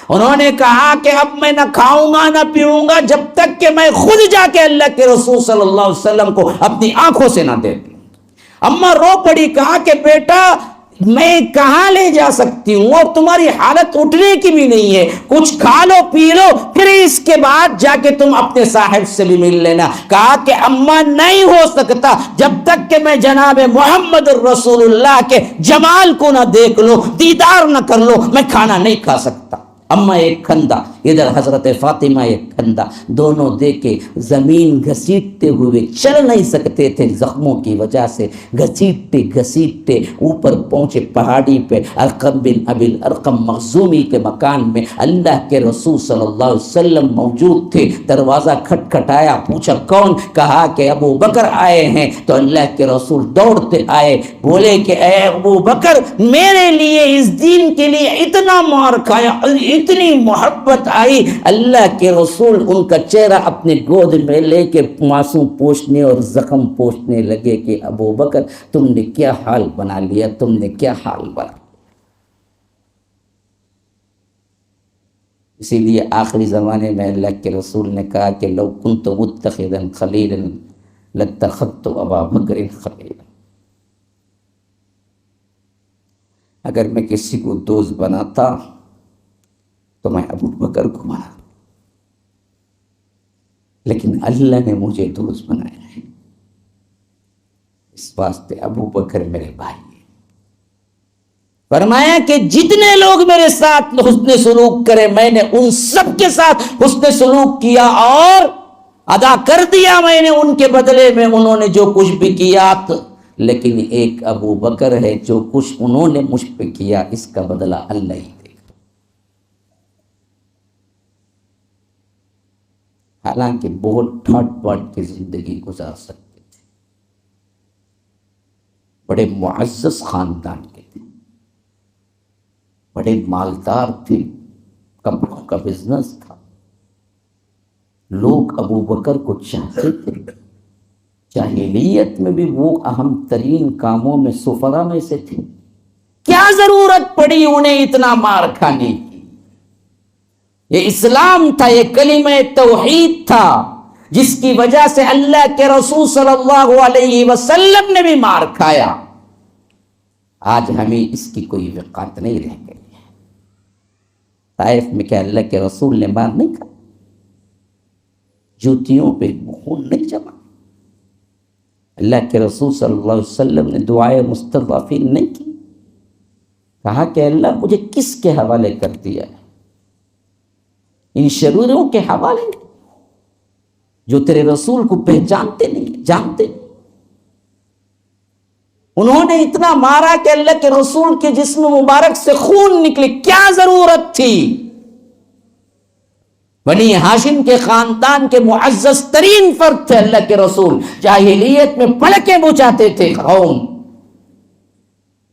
انہوں نے کہا کہ اب میں نہ کھاؤں گا نہ پیوں گا جب تک کہ میں خود جا کے اللہ کے رسول صلی اللہ علیہ وسلم کو اپنی آنکھوں سے نہ دیکھ لوں۔ اماں رو پڑی، کہا کہ بیٹا میں کہاں لے جا سکتی ہوں، اور تمہاری حالت اٹھنے کی بھی نہیں ہے، کچھ کھا لو پی لو، پھر اس کے بعد جا کے تم اپنے صاحب سے بھی مل لینا۔ کہا کہ اماں نہیں ہو سکتا جب تک کہ میں جناب محمد رسول اللہ کے جمال کو نہ دیکھ لوں، دیدار نہ کر لوں، میں کھانا نہیں کھا سکتا۔ اماں ایک کھندا، ادھر حضرت فاطمہ ایک کھندا، دونوں دے کے زمین گھسیٹتے ہوئے چل نہیں سکتے تھے زخموں کی وجہ سے، گھسیٹتے گھسیٹتے اوپر پہنچے پہاڑی پہ۔ ارقم بن ابی الارقم مخزومی کے مکان میں اللہ کے رسول صلی اللہ علیہ وسلم موجود تھے۔ دروازہ کھٹکھٹایا، پوچھا کون؟ کہا کہ ابو بکر آئے ہیں۔ تو اللہ کے رسول دوڑتے آئے، بولے کہ اے ابو بکر، میرے لیے اس دین کے لیے اتنا مار کھایا، اتنی محبت آئی۔ اللہ کے رسول ان کا چہرہ اپنے گود میں لے کے معصوم پوچھنے اور زخم پوچھنے لگے کہ ابو بکر تم نے کیا حال بنا لیا، تم نے کیا حال بنا۔ اسی لیے آخری زمانے میں اللہ کے رسول نے کہا کہ لو کنت متخذا خلیلا لاتخذت ابا بکر خلیلا، اگر میں کسی کو دوست بناتا تو میں ابو بکر کو بنا، لیکن اللہ نے مجھے دوست بنایا ہے، اس واسطے ابو بکر میرے بھائی ہیں۔ فرمایا کہ جتنے لوگ میرے ساتھ حسن سلوک کرے میں نے ان سب کے ساتھ حسن سلوک کیا اور ادا کر دیا میں نے ان کے بدلے میں انہوں نے جو کچھ بھی کیا، لیکن ایک ابو بکر ہے جو کچھ انہوں نے مجھ پہ کیا اس کا بدلہ اللہ ہی۔ حالانکہ بہت ٹھاٹ باٹ کی زندگی گزار سکتے تھے، بڑے معزز خاندان کے تھے، بڑے مالدار تھے، کپڑوں کا بزنس تھا، لوگ ابو بکر کو چاہتے تھے، جاہلیت میں بھی وہ اہم ترین کاموں میں سفرا میں سے تھے، کیا ضرورت پڑی انہیں اتنا مار کھانے کی؟ یہ اسلام تھا، یہ کلمہ توحید تھا، جس کی وجہ سے اللہ کے رسول صلی اللہ علیہ وسلم نے بھی مار کھایا۔ آج ہمیں اس کی کوئی وقات نہیں رہ گئی ہے۔ طائف میں کیا اللہ کے رسول نے مار نہیں کھایا؟ جوتیوں پہ خون نہیں جما؟ اللہ کے رسول صلی اللہ علیہ وسلم نے دعائے مستضعفین نہیں کی؟ کہا کہ اللہ مجھے کس کے حوالے کر دیا ہے؟ ان شروروں کے حوالے جو تیرے رسول کو پہچانتے نہیں، جانتے نہیں۔ انہوں نے اتنا مارا کہ اللہ کے رسول کے جسم مبارک سے خون نکلے، کیا ضرورت تھی؟ بنی ہاشم کے خاندان کے معزز ترین فرد تھے اللہ کے رسول، جاہلیت میں پڑکے بجھاتے تھے قوم۔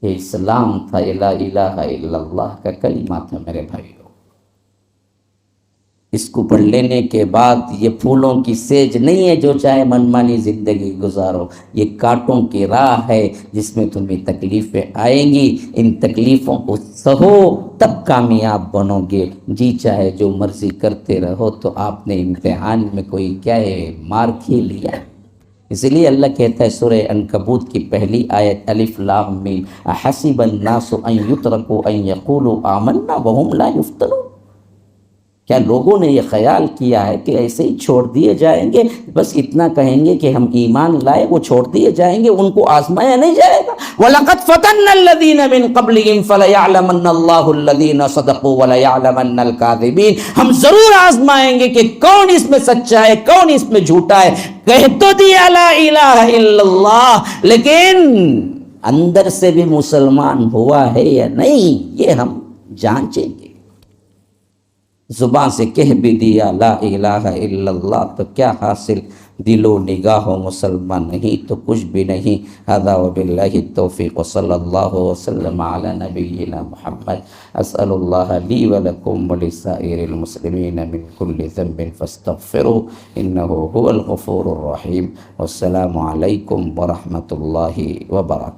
یہ اسلام تھا، لا الہ الا اللہ کا کلمہ تھا میرے بھائیو۔ اس کو پڑھ لینے کے بعد یہ پھولوں کی سیج نہیں ہے جو چاہے منمانی زندگی گزارو، یہ کانٹوں کی راہ ہے جس میں تمہیں تکلیفیں آئیں گی، ان تکلیفوں کو سہو تب کامیاب بنو گے۔ جی چاہے جو مرضی کرتے رہو تو آپ نے امتحان میں کوئی کیا ہے مار کھیل لیا۔ اس لیے اللہ کہتا ہے سورہ عنکبوت کی پہلی آیت الف لام میم احسب الناس ان یترکوا ان یقولوا آمنا وهم لا یفتنون۔ کیا لوگوں نے یہ خیال کیا ہے کہ ایسے ہی چھوڑ دیے جائیں گے، بس اتنا کہیں گے کہ ہم ایمان لائے وہ چھوڑ دیے جائیں گے، ان کو آزمایا نہیں جائے گا؟ وَلَقَدْ فَتَنَّا الَّذِينَ مِن قَبْلِهِمْ فَلَيَعْلَمَنَّ اللَّهُ الَّذِينَ صَدَقُوا وَلَيَعْلَمَنَّ الْكَاذِبِينَ۔ ہم ضرور آزمائیں گے کہ کون اس میں سچا ہے، کون اس میں جھوٹا ہے۔ کہہ تو دیا لا الہ الا اللہ، لیکن اندر سے بھی مسلمان ہوا ہے یا نہیں یہ ہم جانچیں گے۔ زبان سے کہہ بھی دیا لا الہ الا اللہ تو کیا حاصل؟ دل و نگاہ و مسلمان نہیں تو کچھ بھی نہیں۔ ھذا وباللہ التوفیق وصلی اللہ وسلم علی نبینا محمد۔ اسأل اللہ لی ولکم ولسائر المسلمین من کل ذنب فاستغفروا انہ هو الغفور الرحیم۔ والسلام علیکم ورحمۃ اللہ وبرکاتہ۔